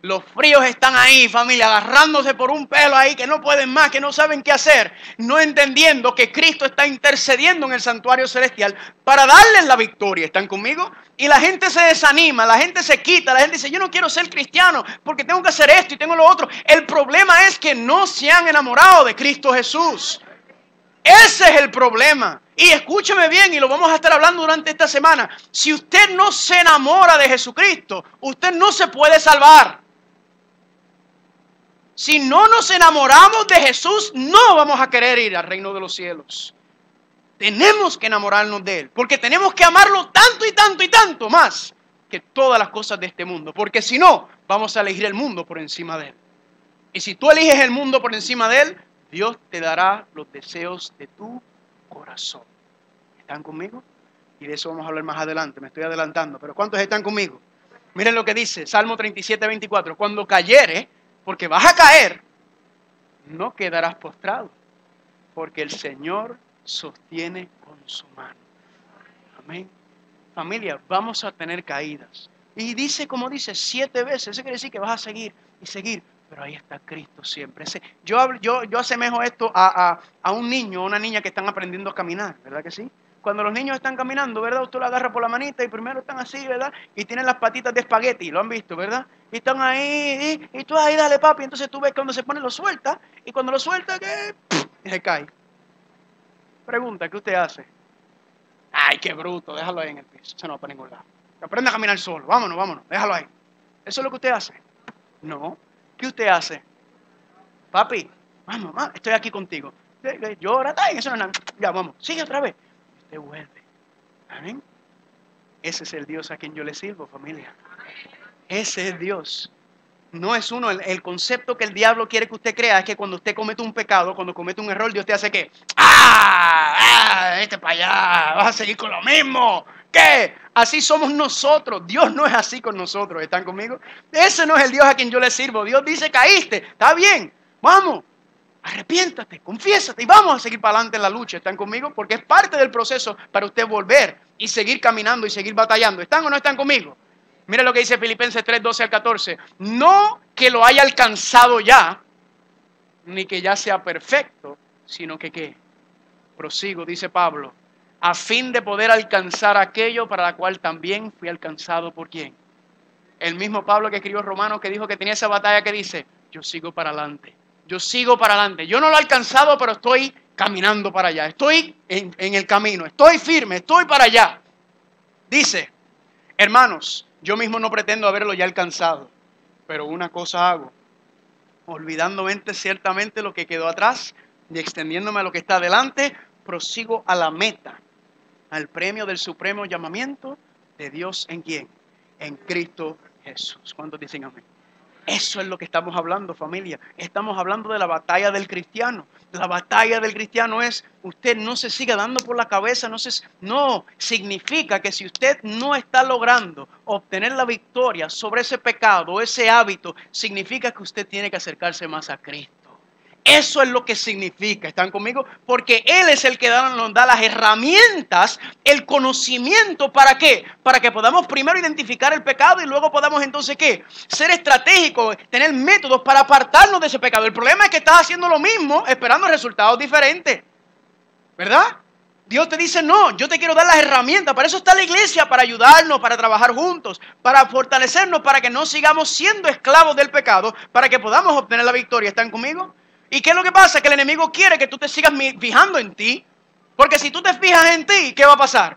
Los fríos están ahí, familia, agarrándose por un pelo ahí, que no pueden más, que no saben qué hacer, no entendiendo que Cristo está intercediendo en el santuario celestial para darles la victoria. ¿Están conmigo? Y la gente se desanima, la gente se quita, la gente dice, yo no quiero ser cristiano porque tengo que hacer esto y tengo lo otro. El problema es que no se han enamorado de Cristo Jesús. Ese es el problema. Y escúcheme bien, y lo vamos a estar hablando durante esta semana. Si usted no se enamora de Jesucristo, usted no se puede salvar. Si no nos enamoramos de Jesús, no vamos a querer ir al reino de los cielos. Tenemos que enamorarnos de Él, porque tenemos que amarlo tanto y tanto y tanto más que todas las cosas de este mundo. Porque si no, vamos a elegir el mundo por encima de Él. Y si tú eliges el mundo por encima de Él, Dios te dará los deseos de tu corazón. ¿Están conmigo? Y de eso vamos a hablar más adelante. Me estoy adelantando. Pero ¿cuántos están conmigo? Miren lo que dice Salmo 37, 24. Cuando cayere, porque vas a caer, no quedarás postrado, porque el Señor sostiene con su mano. Amén. Familia, vamos a tener caídas. Y dice, como dice, 7 veces. Eso quiere decir que vas a seguir y seguir. Pero ahí está Cristo siempre. Yo asemejo esto a un niño o una niña que están aprendiendo a caminar, ¿verdad que sí? Cuando los niños están caminando, ¿verdad? Usted lo agarra por la manita y primero están así, ¿verdad? Y tienen las patitas de espagueti, lo han visto, ¿verdad? Y están ahí, y tú ahí, dale papi. Entonces tú ves cuando se pone, lo suelta, y cuando lo suelta, ¿qué? Y se cae. Pregunta, ¿qué usted hace? Ay, qué bruto, déjalo ahí en el piso, se no va para ningún lado. Aprende a caminar solo, vámonos, déjalo ahí. ¿Eso es lo que usted hace? No. ¿Qué usted hace? Papi, vamos, estoy aquí contigo. Llora, eso no es nada. Ya, vamos, sigue otra vez. Usted vuelve. ¿Amén? Ese es el Dios a quien yo le sirvo, familia. Ese es Dios. No es uno. El concepto que el diablo quiere que usted crea es que cuando usted comete un pecado, cuando comete un error, Dios te hace ¿qué? Vete para allá, vas a seguir con lo mismo. ¿Qué? Así somos nosotros. Dios no es así con nosotros. ¿Están conmigo? Ese no es el Dios a quien yo le sirvo. Dios dice, caíste, está bien, vamos, arrepiéntate, confiésate y vamos a seguir para adelante en la lucha. ¿Están conmigo? Porque es parte del proceso para usted volver y seguir caminando y seguir batallando. ¿Están o no están conmigo? Mira lo que dice Filipenses 3, 12 al 14. No que lo haya alcanzado ya, ni que ya sea perfecto, sino que ¿qué? Prosigo, dice Pablo, a fin de poder alcanzar aquello para la cual también fui alcanzado por ¿quién? El mismo Pablo que escribió Romanos, que dijo que tenía esa batalla, que dice, yo sigo para adelante. Yo sigo para adelante. Yo no lo he alcanzado, pero estoy caminando para allá. Estoy en el camino. Estoy firme. Estoy para allá. Dice, hermanos, yo mismo no pretendo haberlo ya alcanzado, pero una cosa hago, olvidándome ciertamente lo que quedó atrás, y extendiéndome a lo que está adelante, prosigo a la meta, al premio del supremo llamamiento de Dios. ¿En quién? En Cristo Jesús. ¿Cuántos dicen amén? Eso es lo que estamos hablando, familia. Estamos hablando de la batalla del cristiano. La batalla del cristiano es, usted no se siga dando por la cabeza, no, significa que si usted no está logrando obtener la victoria sobre ese pecado o ese hábito, significa que usted tiene que acercarse más a Cristo. Eso es lo que significa, ¿están conmigo? Porque Él es el que nos da las herramientas, el conocimiento, ¿para qué? Para que podamos primero identificar el pecado y luego podamos entonces, ¿qué? Ser estratégicos, tener métodos para apartarnos de ese pecado. El problema es que estás haciendo lo mismo, esperando resultados diferentes, ¿verdad? Dios te dice, no, yo te quiero dar las herramientas. Para eso está la iglesia, para ayudarnos, para trabajar juntos, para fortalecernos, para que no sigamos siendo esclavos del pecado, para que podamos obtener la victoria. ¿Están conmigo? ¿Y qué es lo que pasa? Que el enemigo quiere que tú te sigas fijando en ti. Porque si tú te fijas en ti, ¿qué va a pasar?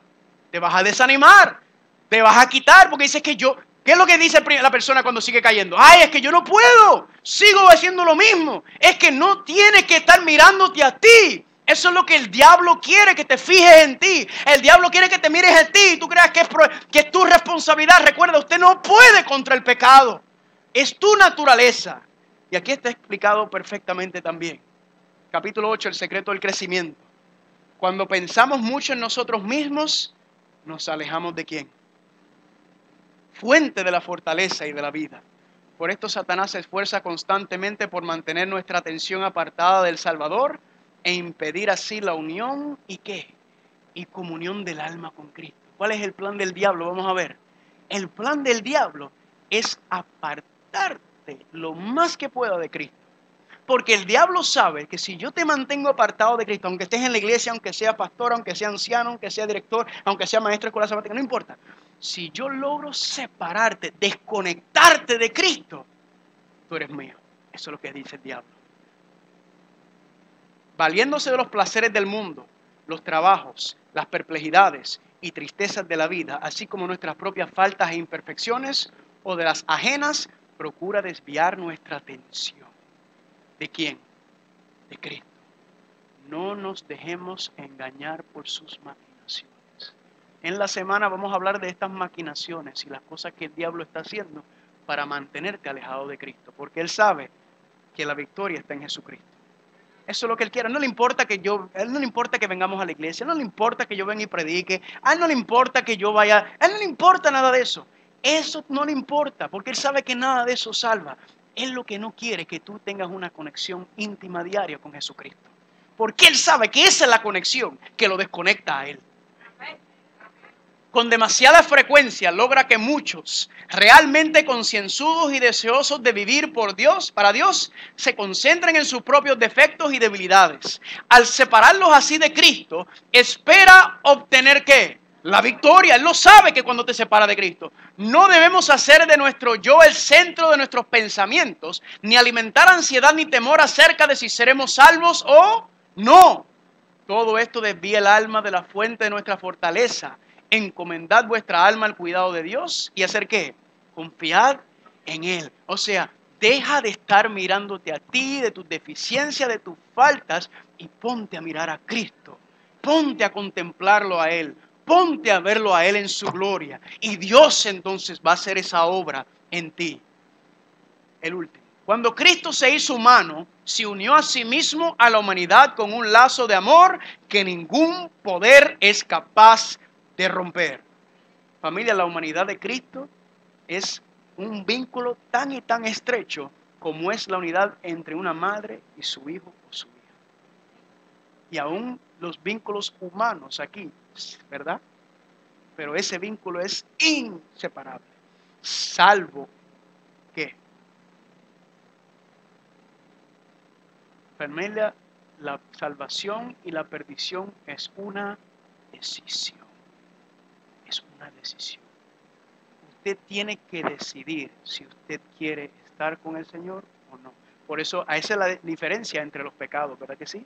Te vas a desanimar, te vas a quitar, porque dices que yo... ¿Qué es lo que dice la persona cuando sigue cayendo? ¡Ay, es que yo no puedo! Sigo haciendo lo mismo. Es que no tienes que estar mirándote a ti. Eso es lo que el diablo quiere, que te fijes en ti. El diablo quiere que te mires en ti y tú creas que es tu responsabilidad. Recuerda, usted no puede contra el pecado. Es tu naturaleza. Y aquí está explicado perfectamente también. Capítulo 8, el secreto del crecimiento. Cuando pensamos mucho en nosotros mismos, nos alejamos de ¿quién? Fuente de la fortaleza y de la vida. Por esto Satanás se esfuerza constantemente por mantener nuestra atención apartada del Salvador e impedir así la unión y ¿qué? Y comunión del alma con Cristo. ¿Cuál es el plan del diablo? Vamos a ver. El plan del diablo es apartarte lo más que pueda de Cristo. Porque el diablo sabe que si yo te mantengo apartado de Cristo, aunque estés en la iglesia, aunque sea pastor, aunque sea anciano, aunque sea director, aunque sea maestro de escuela sabática, no importa. Si yo logro separarte, desconectarte de Cristo, tú eres mío. Eso es lo que dice el diablo. Valiéndose de los placeres del mundo, los trabajos, las perplejidades y tristezas de la vida, así como nuestras propias faltas e imperfecciones o de las ajenas, procura desviar nuestra atención. ¿De quién? De Cristo. No nos dejemos engañar por sus maquinaciones. En la semana vamos a hablar de estas maquinaciones y las cosas que el diablo está haciendo para mantenerte alejado de Cristo, porque Él sabe que la victoria está en Jesucristo. Eso es lo que Él quiere. No le importa que Él no le importa que vengamos a la iglesia, no le importa que yo venga y predique, a Él no le importa que yo vaya, a Él no le importa nada de eso. Eso no le importa, porque Él sabe que nada de eso salva. Él lo que no quiere es que tú tengas una conexión íntima diaria con Jesucristo. Porque Él sabe que esa es la conexión que lo desconecta a Él. Con demasiada frecuencia logra que muchos, realmente concienzudos y deseosos de vivir por Dios, para Dios, se concentren en sus propios defectos y debilidades. Al separarlos así de Cristo, espera obtener ¿qué? La victoria. Él lo sabe que cuando te separa de Cristo. No debemos hacer de nuestro yo el centro de nuestros pensamientos, ni alimentar ansiedad ni temor acerca de si seremos salvos o no. Todo esto desvía el alma de la fuente de nuestra fortaleza. Encomendad vuestra alma al cuidado de Dios y hacer ¿qué? Confiad en Él. O sea, deja de estar mirándote a ti, de tus deficiencias, de tus faltas y ponte a mirar a Cristo. Ponte a contemplarlo a Él. Ponte a verlo a Él en su gloria. Y Dios entonces va a hacer esa obra en ti. El último. Cuando Cristo se hizo humano, se unió a sí mismo a la humanidad con un lazo de amor que ningún poder es capaz de romper. Familia, la humanidad de Cristo es un vínculo tan y tan estrecho como es la unidad entre una madre y su hijo o su hija. Y aún los vínculos humanos aquí, ¿verdad? Pero ese vínculo es inseparable, salvo que, familia, la salvación y la perdición es una decisión. Es una decisión. Usted tiene que decidir si usted quiere estar con el Señor o no. Por eso, esa es la diferencia entre los pecados, ¿verdad que sí?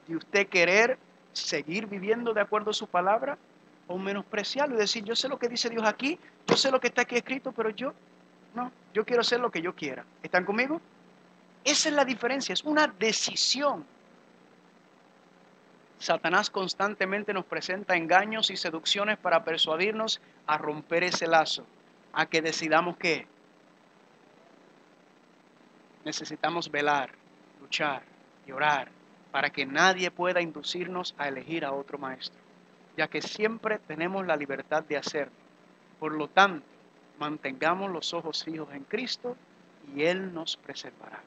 De usted querer seguir viviendo de acuerdo a su palabra o menospreciarlo y decir, yo sé lo que dice Dios aquí, yo sé lo que está aquí escrito, pero yo no, yo quiero hacer lo que yo quiera. ¿Están conmigo? Esa es la diferencia, es una decisión. Satanás constantemente nos presenta engaños y seducciones para persuadirnos a romper ese lazo, a que decidamos que necesitamos velar, luchar y orar para que nadie pueda inducirnos a elegir a otro maestro, ya que siempre tenemos la libertad de hacerlo. Por lo tanto, mantengamos los ojos fijos en Cristo y Él nos preservará.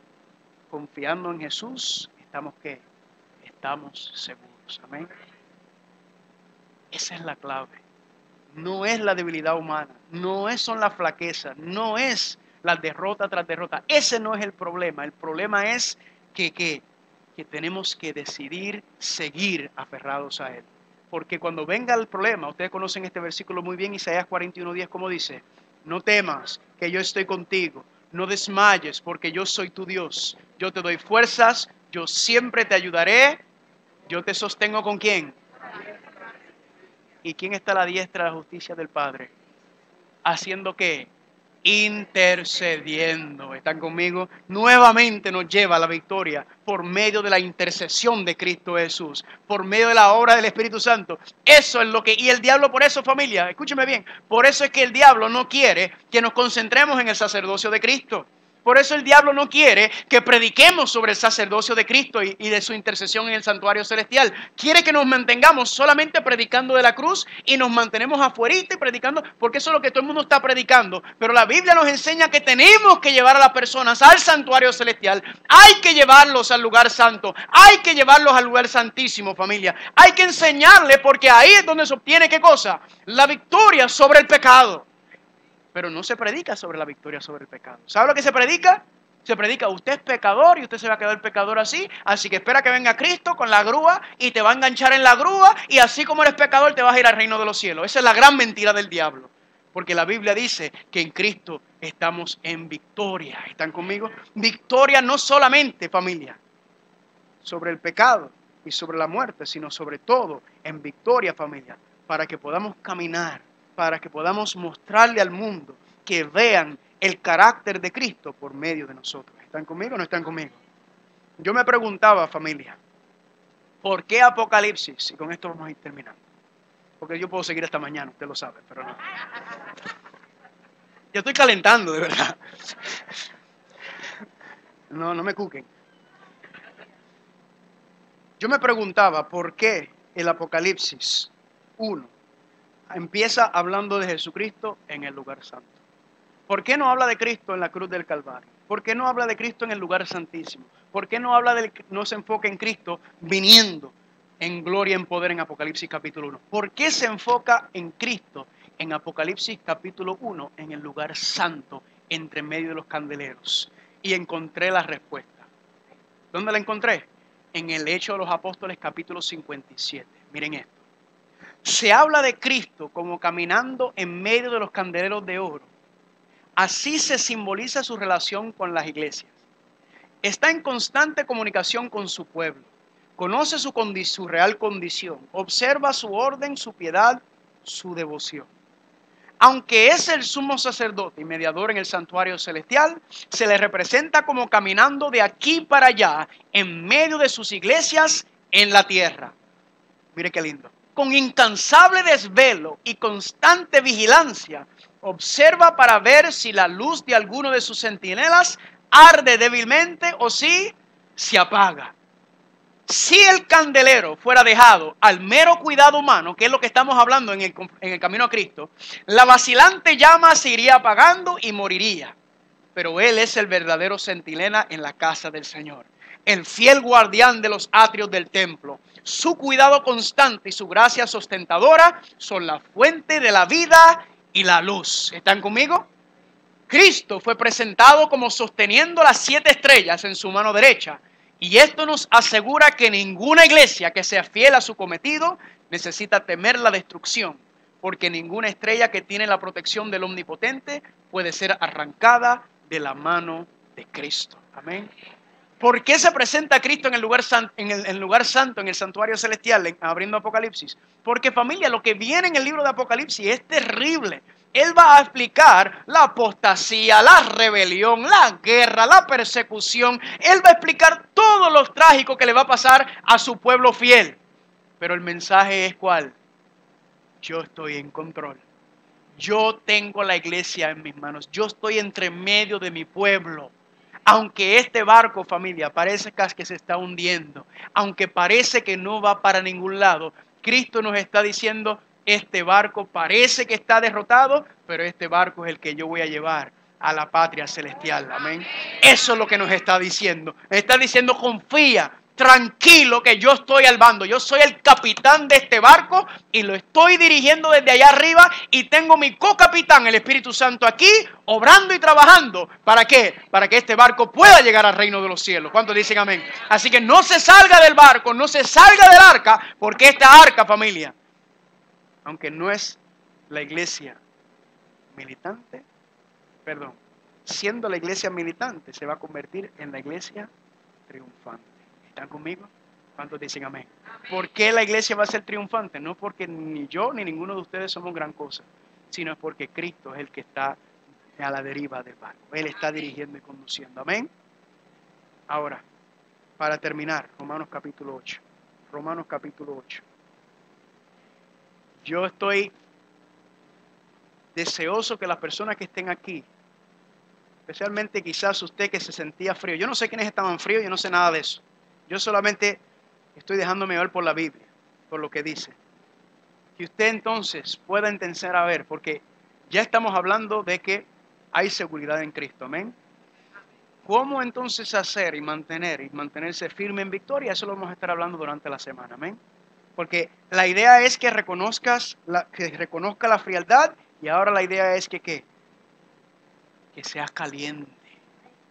Confiando en Jesús, ¿estamos qué? Estamos seguros. Amén. Esa es la clave. No es la debilidad humana, son las flaquezas, no es la derrota tras derrota. Ese no es el problema. El problema es que tenemos que decidir seguir aferrados a Él. Porque cuando venga el problema, ustedes conocen este versículo muy bien, Isaías 41:10, como dice: no temas, que yo estoy contigo. No desmayes, porque yo soy tu Dios. Yo te doy fuerzas, yo siempre te ayudaré. Yo te sostengo ¿con quién? ¿Y quién está a la diestra de la justicia del Padre? ¿Haciendo qué? Intercediendo. ¿Están conmigo? Nuevamente nos lleva a la victoria por medio de la intercesión de Cristo Jesús, por medio de la obra del Espíritu Santo. Eso es lo que... Y el diablo, por eso, familia, escúcheme bien, por eso es que el diablo no quiere que nos concentremos en el sacerdocio de Cristo. Por eso el diablo no quiere que prediquemos sobre el sacerdocio de Cristo y de su intercesión en el santuario celestial. Quiere que nos mantengamos solamente predicando de la cruz y nos mantenemos afuerita y predicando, porque eso es lo que todo el mundo está predicando. Pero la Biblia nos enseña que tenemos que llevar a las personas al santuario celestial. Hay que llevarlos al lugar santo. Hay que llevarlos al lugar santísimo, familia. Hay que enseñarles, porque ahí es donde se obtiene, ¿qué cosa? La victoria sobre el pecado. Pero no se predica sobre la victoria sobre el pecado. ¿Sabe lo que se predica? Se predica: usted es pecador y usted se va a quedar pecador así que espera que venga Cristo con la grúa y te va a enganchar en la grúa y así como eres pecador te vas a ir al reino de los cielos. Esa es la gran mentira del diablo. Porque la Biblia dice que en Cristo estamos en victoria. ¿Están conmigo? Victoria no solamente, familia, sobre el pecado y sobre la muerte, sino sobre todo en victoria, familia, para que podamos caminar, para que podamos mostrarle al mundo que vean el carácter de Cristo por medio de nosotros. ¿Están conmigo o no están conmigo? Yo me preguntaba, familia, ¿por qué Apocalipsis? Y con esto vamos a ir terminando. Porque yo puedo seguir esta mañana, usted lo sabe, pero no. Yo estoy calentando, de verdad. No me cuquen. Yo me preguntaba por qué el Apocalipsis 1 empieza hablando de Jesucristo en el lugar santo. ¿Por qué no habla de Cristo en la cruz del Calvario? ¿Por qué no habla de Cristo en el lugar santísimo? ¿Por qué no se enfoca en Cristo viniendo en gloria y en poder en Apocalipsis capítulo 1? ¿Por qué se enfoca en Cristo en Apocalipsis capítulo 1 en el lugar santo entre medio de los candeleros? Y encontré la respuesta. ¿Dónde la encontré? En el Hechos de los Apóstoles capítulo 57. Miren esto. Se habla de Cristo como caminando en medio de los candeleros de oro. Así se simboliza su relación con las iglesias. Está en constante comunicación con su pueblo. Conoce su real condición. Observa su orden, su piedad, su devoción. Aunque es el sumo sacerdote y mediador en el santuario celestial, se le representa como caminando de aquí para allá en medio de sus iglesias en la tierra. Mire qué lindo. Con incansable desvelo y constante vigilancia, observa para ver si la luz de alguno de sus centinelas arde débilmente o si se apaga. Si el candelero fuera dejado al mero cuidado humano, que es lo que estamos hablando en el camino a Cristo, la vacilante llama se iría apagando y moriría. Pero Él es el verdadero centinela en la casa del Señor, el fiel guardián de los atrios del templo. Su cuidado constante y su gracia sustentadora son la fuente de la vida y la luz. ¿Están conmigo? Cristo fue presentado como sosteniendo las 7 estrellas en su mano derecha. Y esto nos asegura que ninguna iglesia que sea fiel a su cometido necesita temer la destrucción, porque ninguna estrella que tiene la protección del Omnipotente puede ser arrancada de la mano de Cristo. Amén. ¿Por qué se presenta a Cristo en el lugar santo, en el santuario celestial, abriendo Apocalipsis? Porque, familia, lo que viene en el libro de Apocalipsis es terrible. Él va a explicar la apostasía, la rebelión, la guerra, la persecución. Él va a explicar todo lo trágico que le va a pasar a su pueblo fiel. Pero el mensaje es ¿cuál? Yo estoy en control. Yo tengo la iglesia en mis manos. Yo estoy entre medio de mi pueblo. Aunque este barco, familia, parece que se está hundiendo, aunque parece que no va para ningún lado, Cristo nos está diciendo, este barco parece que está derrotado, pero este barco es el que yo voy a llevar a la patria celestial. Amén. Eso es lo que nos está diciendo. Está diciendo, confía, tranquilo, que yo estoy al mando. Yo soy el capitán de este barco y lo estoy dirigiendo desde allá arriba y tengo mi co-capitán, el Espíritu Santo, aquí, obrando y trabajando. ¿Para qué? Para que este barco pueda llegar al reino de los cielos. ¿Cuántos dicen amén? Así que no se salga del barco, no se salga del arca, porque esta arca, familia, aunque no es la iglesia militante, perdón, siendo la iglesia militante, se va a convertir en la iglesia triunfante. ¿Están conmigo? ¿Cuántos dicen amén? ¿Por qué la iglesia va a ser triunfante? No porque ni yo ni ninguno de ustedes somos gran cosa, sino es porque Cristo es el que está a la deriva del barco. Él está dirigiendo y conduciendo. Amén. Ahora, para terminar, Romanos capítulo 8. Romanos capítulo 8. Yo estoy deseoso que las personas que estén aquí, especialmente quizás usted que se sentía frío. Yo no sé quiénes estaban fríos, yo no sé nada de eso. Yo solamente estoy dejándome ver por la Biblia, por lo que dice. Que usted entonces pueda entender a ver, porque ya estamos hablando de que hay seguridad en Cristo. Amén. ¿Cómo entonces hacer y mantenerse firme en victoria? Eso lo vamos a estar hablando durante la semana. Amén. Porque la idea es que reconozca la frialdad y ahora la idea es que seas caliente.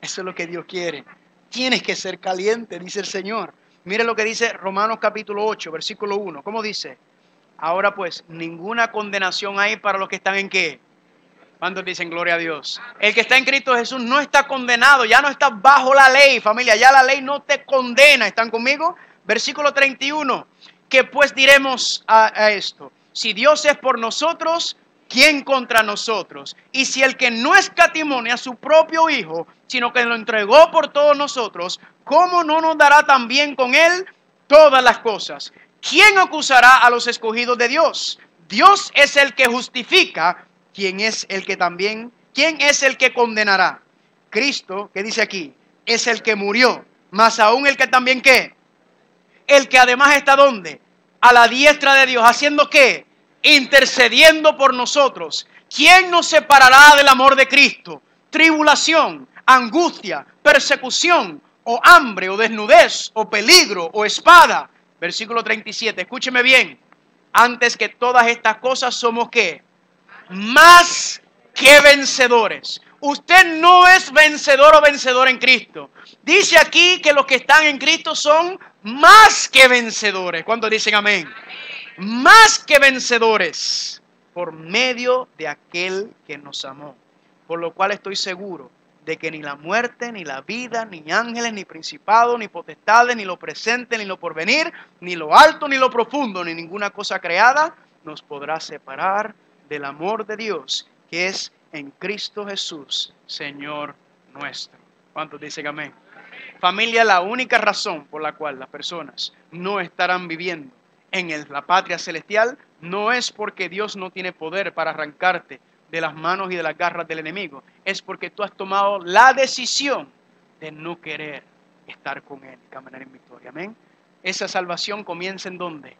Eso es lo que Dios quiere. Tienes que ser caliente, dice el Señor. Mire lo que dice Romanos capítulo 8, versículo 1. ¿Cómo dice? Ahora pues, ninguna condenación hay para los que están en ¿qué? ¿Cuántos dicen gloria a Dios? El que está en Cristo Jesús no está condenado, ya no está bajo la ley, familia. Ya la ley no te condena. ¿Están conmigo? Versículo 31. ¿Qué pues diremos a esto? Si Dios es por nosotros, ¿quién contra nosotros? Y si el que no escatimó a su propio Hijo, sino que lo entregó por todos nosotros, ¿cómo no nos dará también con él todas las cosas? ¿Quién acusará a los escogidos de Dios? Dios es el que justifica. ¿Quién es el que condenará? Cristo, ¿qué dice aquí? Es el que murió, más aún el que también ¿qué? El que además está ¿dónde? A la diestra de Dios, ¿haciendo qué? Intercediendo por nosotros. ¿Quién nos separará del amor de Cristo? Tribulación, angustia, persecución, o hambre, o desnudez, o peligro, o espada. Versículo 37, escúcheme bien. Antes que todas estas cosas somos ¿qué? Más que vencedores. Usted no es vencedor o vencedor en Cristo. Dice aquí que los que están en Cristo son más que vencedores. ¿Cuántos dicen amén? Más que vencedores por medio de aquel que nos amó. Por lo cual estoy seguro de que ni la muerte, ni la vida, ni ángeles, ni principados, ni potestades, ni lo presente, ni lo porvenir, ni lo alto, ni lo profundo, ni ninguna cosa creada nos podrá separar del amor de Dios que es en Cristo Jesús, Señor nuestro. ¿Cuántos dicen amén? Familia, la única razón por la cual las personas no estarán viviendo en la patria celestial no es porque Dios no tiene poder para arrancarte de las manos y de las garras del enemigo. Es porque tú has tomado la decisión de no querer estar con Él y caminar en victoria. Amén. Esa salvación comienza ¿en dónde?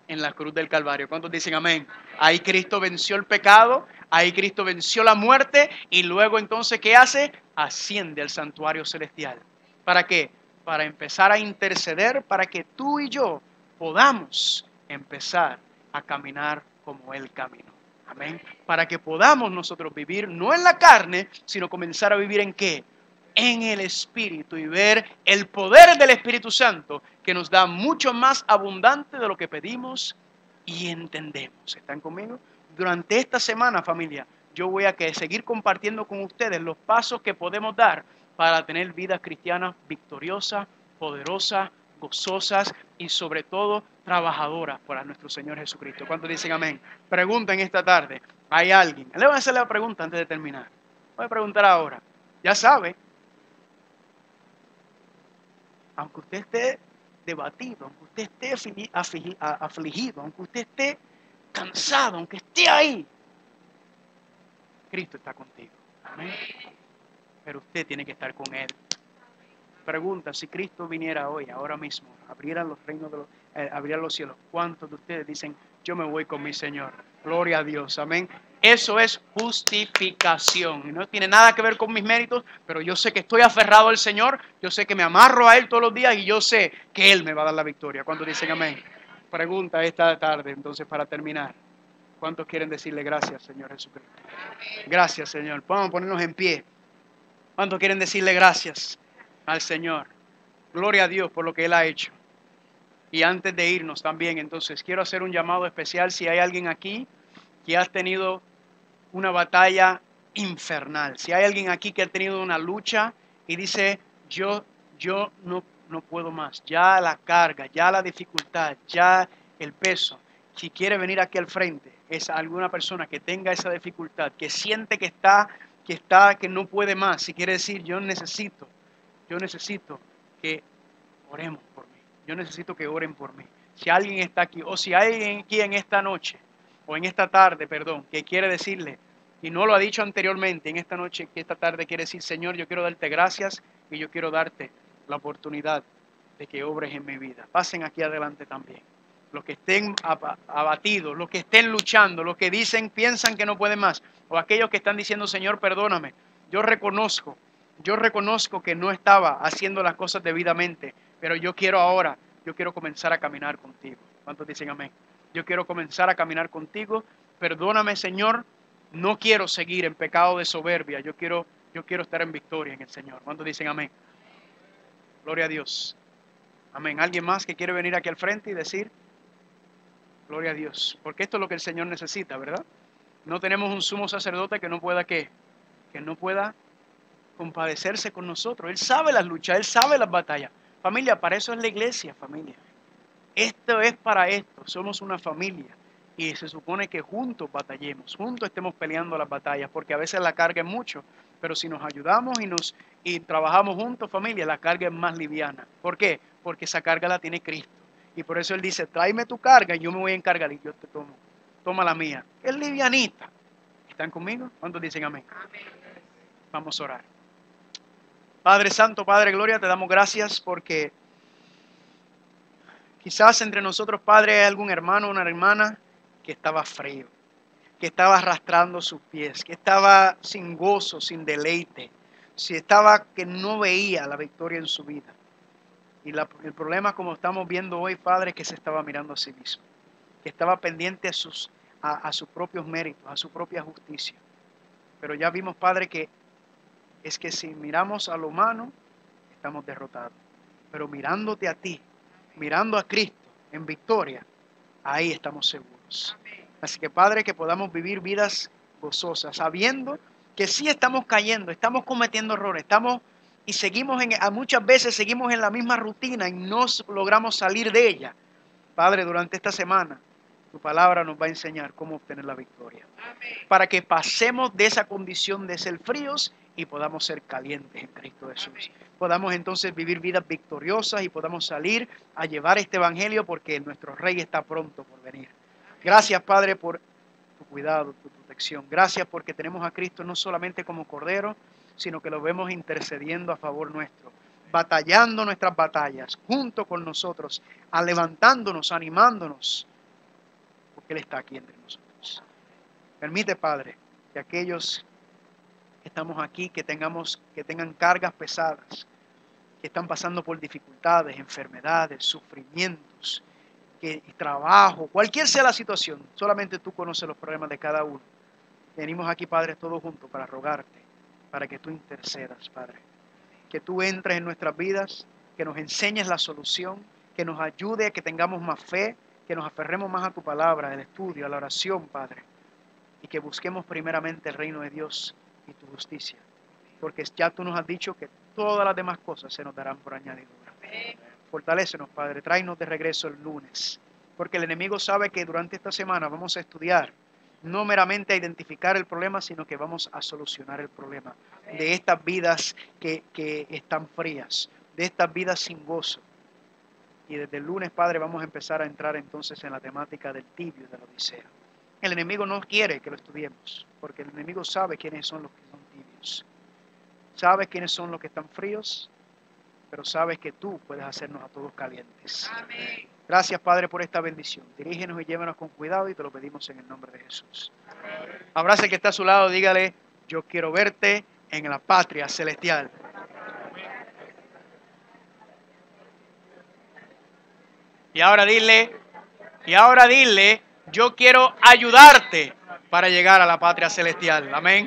En la cruz del Calvario. ¿Cuántos dicen amén? Ahí Cristo venció el pecado, ahí Cristo venció la muerte y luego entonces ¿qué hace? Asciende al santuario celestial. ¿Para qué? Para empezar a interceder para que tú y yo podamos empezar a caminar como Él caminó. Amén. Para que podamos nosotros vivir no en la carne, sino comenzar a vivir ¿en qué? En el Espíritu y ver el poder del Espíritu Santo que nos da mucho más abundante de lo que pedimos y entendemos. ¿Están conmigo? Durante esta semana, familia, yo voy a seguir compartiendo con ustedes los pasos que podemos dar para tener vidas cristianas victoriosas, poderosas, gozosas y sobre todo trabajadoras para nuestro Señor Jesucristo. ¿Cuántos dicen amén? Pregunten esta tarde. ¿Hay alguien? Le voy a hacer la pregunta antes de terminar. Voy a preguntar ahora. Ya sabe, aunque usted esté debatido, aunque usted esté afligido, aunque usted esté cansado, aunque esté ahí, Cristo está contigo. Amén. Pero usted tiene que estar con Él. Pregunta, si Cristo viniera hoy, ahora mismo, abriera los reinos de abriera los cielos, ¿cuántos de ustedes dicen, yo me voy con mi Señor? Gloria a Dios, amén. Eso es justificación. No tiene nada que ver con mis méritos, pero yo sé que estoy aferrado al Señor, yo sé que me amarro a Él todos los días y yo sé que Él me va a dar la victoria. ¿Cuántos dicen amén? Pregunta esta tarde, entonces, para terminar. ¿Cuántos quieren decirle gracias, Señor Jesucristo? Gracias, Señor. Vamos a ponernos en pie. ¿Cuántos quieren decirle gracias al Señor? Gloria a Dios por lo que Él ha hecho. Y antes de irnos también, entonces, quiero hacer un llamado especial. Si hay alguien aquí que ha tenido una batalla infernal, si hay alguien aquí que ha tenido una lucha y dice, yo no puedo más, ya la carga, ya la dificultad, ya el peso. Si quiere venir aquí al frente, es alguna persona que tenga esa dificultad, que siente que no puede más, si quiere decir, yo necesito que oremos por mí. Yo necesito que oren por mí. Si alguien está aquí, o si hay alguien aquí en esta noche, o en esta tarde, perdón, que quiere decirle, y no lo ha dicho anteriormente, en esta noche, que esta tarde quiere decir, Señor, yo quiero darte gracias y yo quiero darte la oportunidad de que obres en mi vida. Pasen aquí adelante también. Los que estén abatidos, los que estén luchando, los que piensan que no pueden más, o aquellos que están diciendo, Señor, perdóname, yo reconozco que no estaba haciendo las cosas debidamente, pero yo quiero comenzar a caminar contigo. ¿Cuántos dicen amén? Yo quiero comenzar a caminar contigo. Perdóname, Señor. No quiero seguir en pecado de soberbia. Yo quiero estar en victoria en el Señor. ¿Cuántos dicen amén? Gloria a Dios. Amén. ¿Alguien más que quiere venir aquí al frente y decir? Gloria a Dios. Porque esto es lo que el Señor necesita, ¿verdad? No tenemos un sumo sacerdote que no pueda, ¿qué? Que no pueda compadecerse con nosotros. Él sabe las luchas, Él sabe las batallas. Familia, para eso es la iglesia, familia. Esto es para esto. Somos una familia. Y se supone que juntos batallemos, juntos estemos peleando las batallas, porque a veces la carga es mucho, pero si nos ayudamos y trabajamos juntos, familia, la carga es más liviana. ¿Por qué? Porque esa carga la tiene Cristo. Y por eso Él dice, tráeme tu carga y yo me voy a encargar y yo te tomo. Toma la mía. Es livianita. ¿Están conmigo? ¿Cuántos dicen amén? Amén. Vamos a orar. Padre Santo, Padre Gloria, te damos gracias porque quizás entre nosotros, Padre, hay algún hermano o una hermana que estaba frío, que estaba arrastrando sus pies, que estaba sin gozo, sin deleite, que no veía la victoria en su vida. Y el problema, como estamos viendo hoy, Padre, es que se estaba mirando a sí mismo, que estaba pendiente a sus propios méritos, a su propia justicia. Pero ya vimos, Padre, que es que si miramos a lo humano, estamos derrotados. Pero mirándote a ti, mirando a Cristo en victoria, ahí estamos seguros. Así que, Padre, que podamos vivir vidas gozosas, sabiendo que sí estamos cayendo, estamos cometiendo errores, y muchas veces seguimos en la misma rutina y no logramos salir de ella. Padre, durante esta semana, tu palabra nos va a enseñar cómo obtener la victoria. Para que pasemos de esa condición de ser fríos y podamos ser calientes en Cristo Jesús. Podamos entonces vivir vidas victoriosas y podamos salir a llevar este evangelio porque nuestro Rey está pronto por venir. Gracias, Padre, por tu cuidado, tu protección. Gracias porque tenemos a Cristo no solamente como Cordero, sino que lo vemos intercediendo a favor nuestro, batallando nuestras batallas junto con nosotros, levantándonos, animándonos, porque Él está aquí entre nosotros. Permite, Padre, que aquellos que estamos aquí, que tengan cargas pesadas, que están pasando por dificultades, enfermedades, sufrimientos, trabajo, cualquier sea la situación, solamente tú conoces los problemas de cada uno. Venimos aquí, Padre, todos juntos para rogarte, para que tú intercedas, Padre. Que tú entres en nuestras vidas, que nos enseñes la solución, que nos ayude a que tengamos más fe, que nos aferremos más a tu palabra, al estudio, a la oración, Padre. Y que busquemos primeramente el reino de Dios y tu justicia. Porque ya tú nos has dicho que todas las demás cosas se nos darán por añadidura. Fortalécenos, Padre. Tráenos de regreso el lunes. Porque el enemigo sabe que durante esta semana vamos a estudiar, no meramente a identificar el problema, sino que vamos a solucionar el problema de estas vidas que están frías, de estas vidas sin gozo. Y desde el lunes, Padre, vamos a empezar a entrar entonces en la temática del tibio de la Odisea. El enemigo no quiere que lo estudiemos, porque el enemigo sabe quiénes son los que son tibios. Sabe quiénes son los que están fríos, pero sabes que tú puedes hacernos a todos calientes. Amén. Gracias, Padre, por esta bendición. Dirígenos y llévanos con cuidado y te lo pedimos en el nombre de Jesús. Abraza al que está a su lado, dígale, yo quiero verte en la patria celestial. Y ahora dile, yo quiero ayudarte para llegar a la patria celestial. Amén.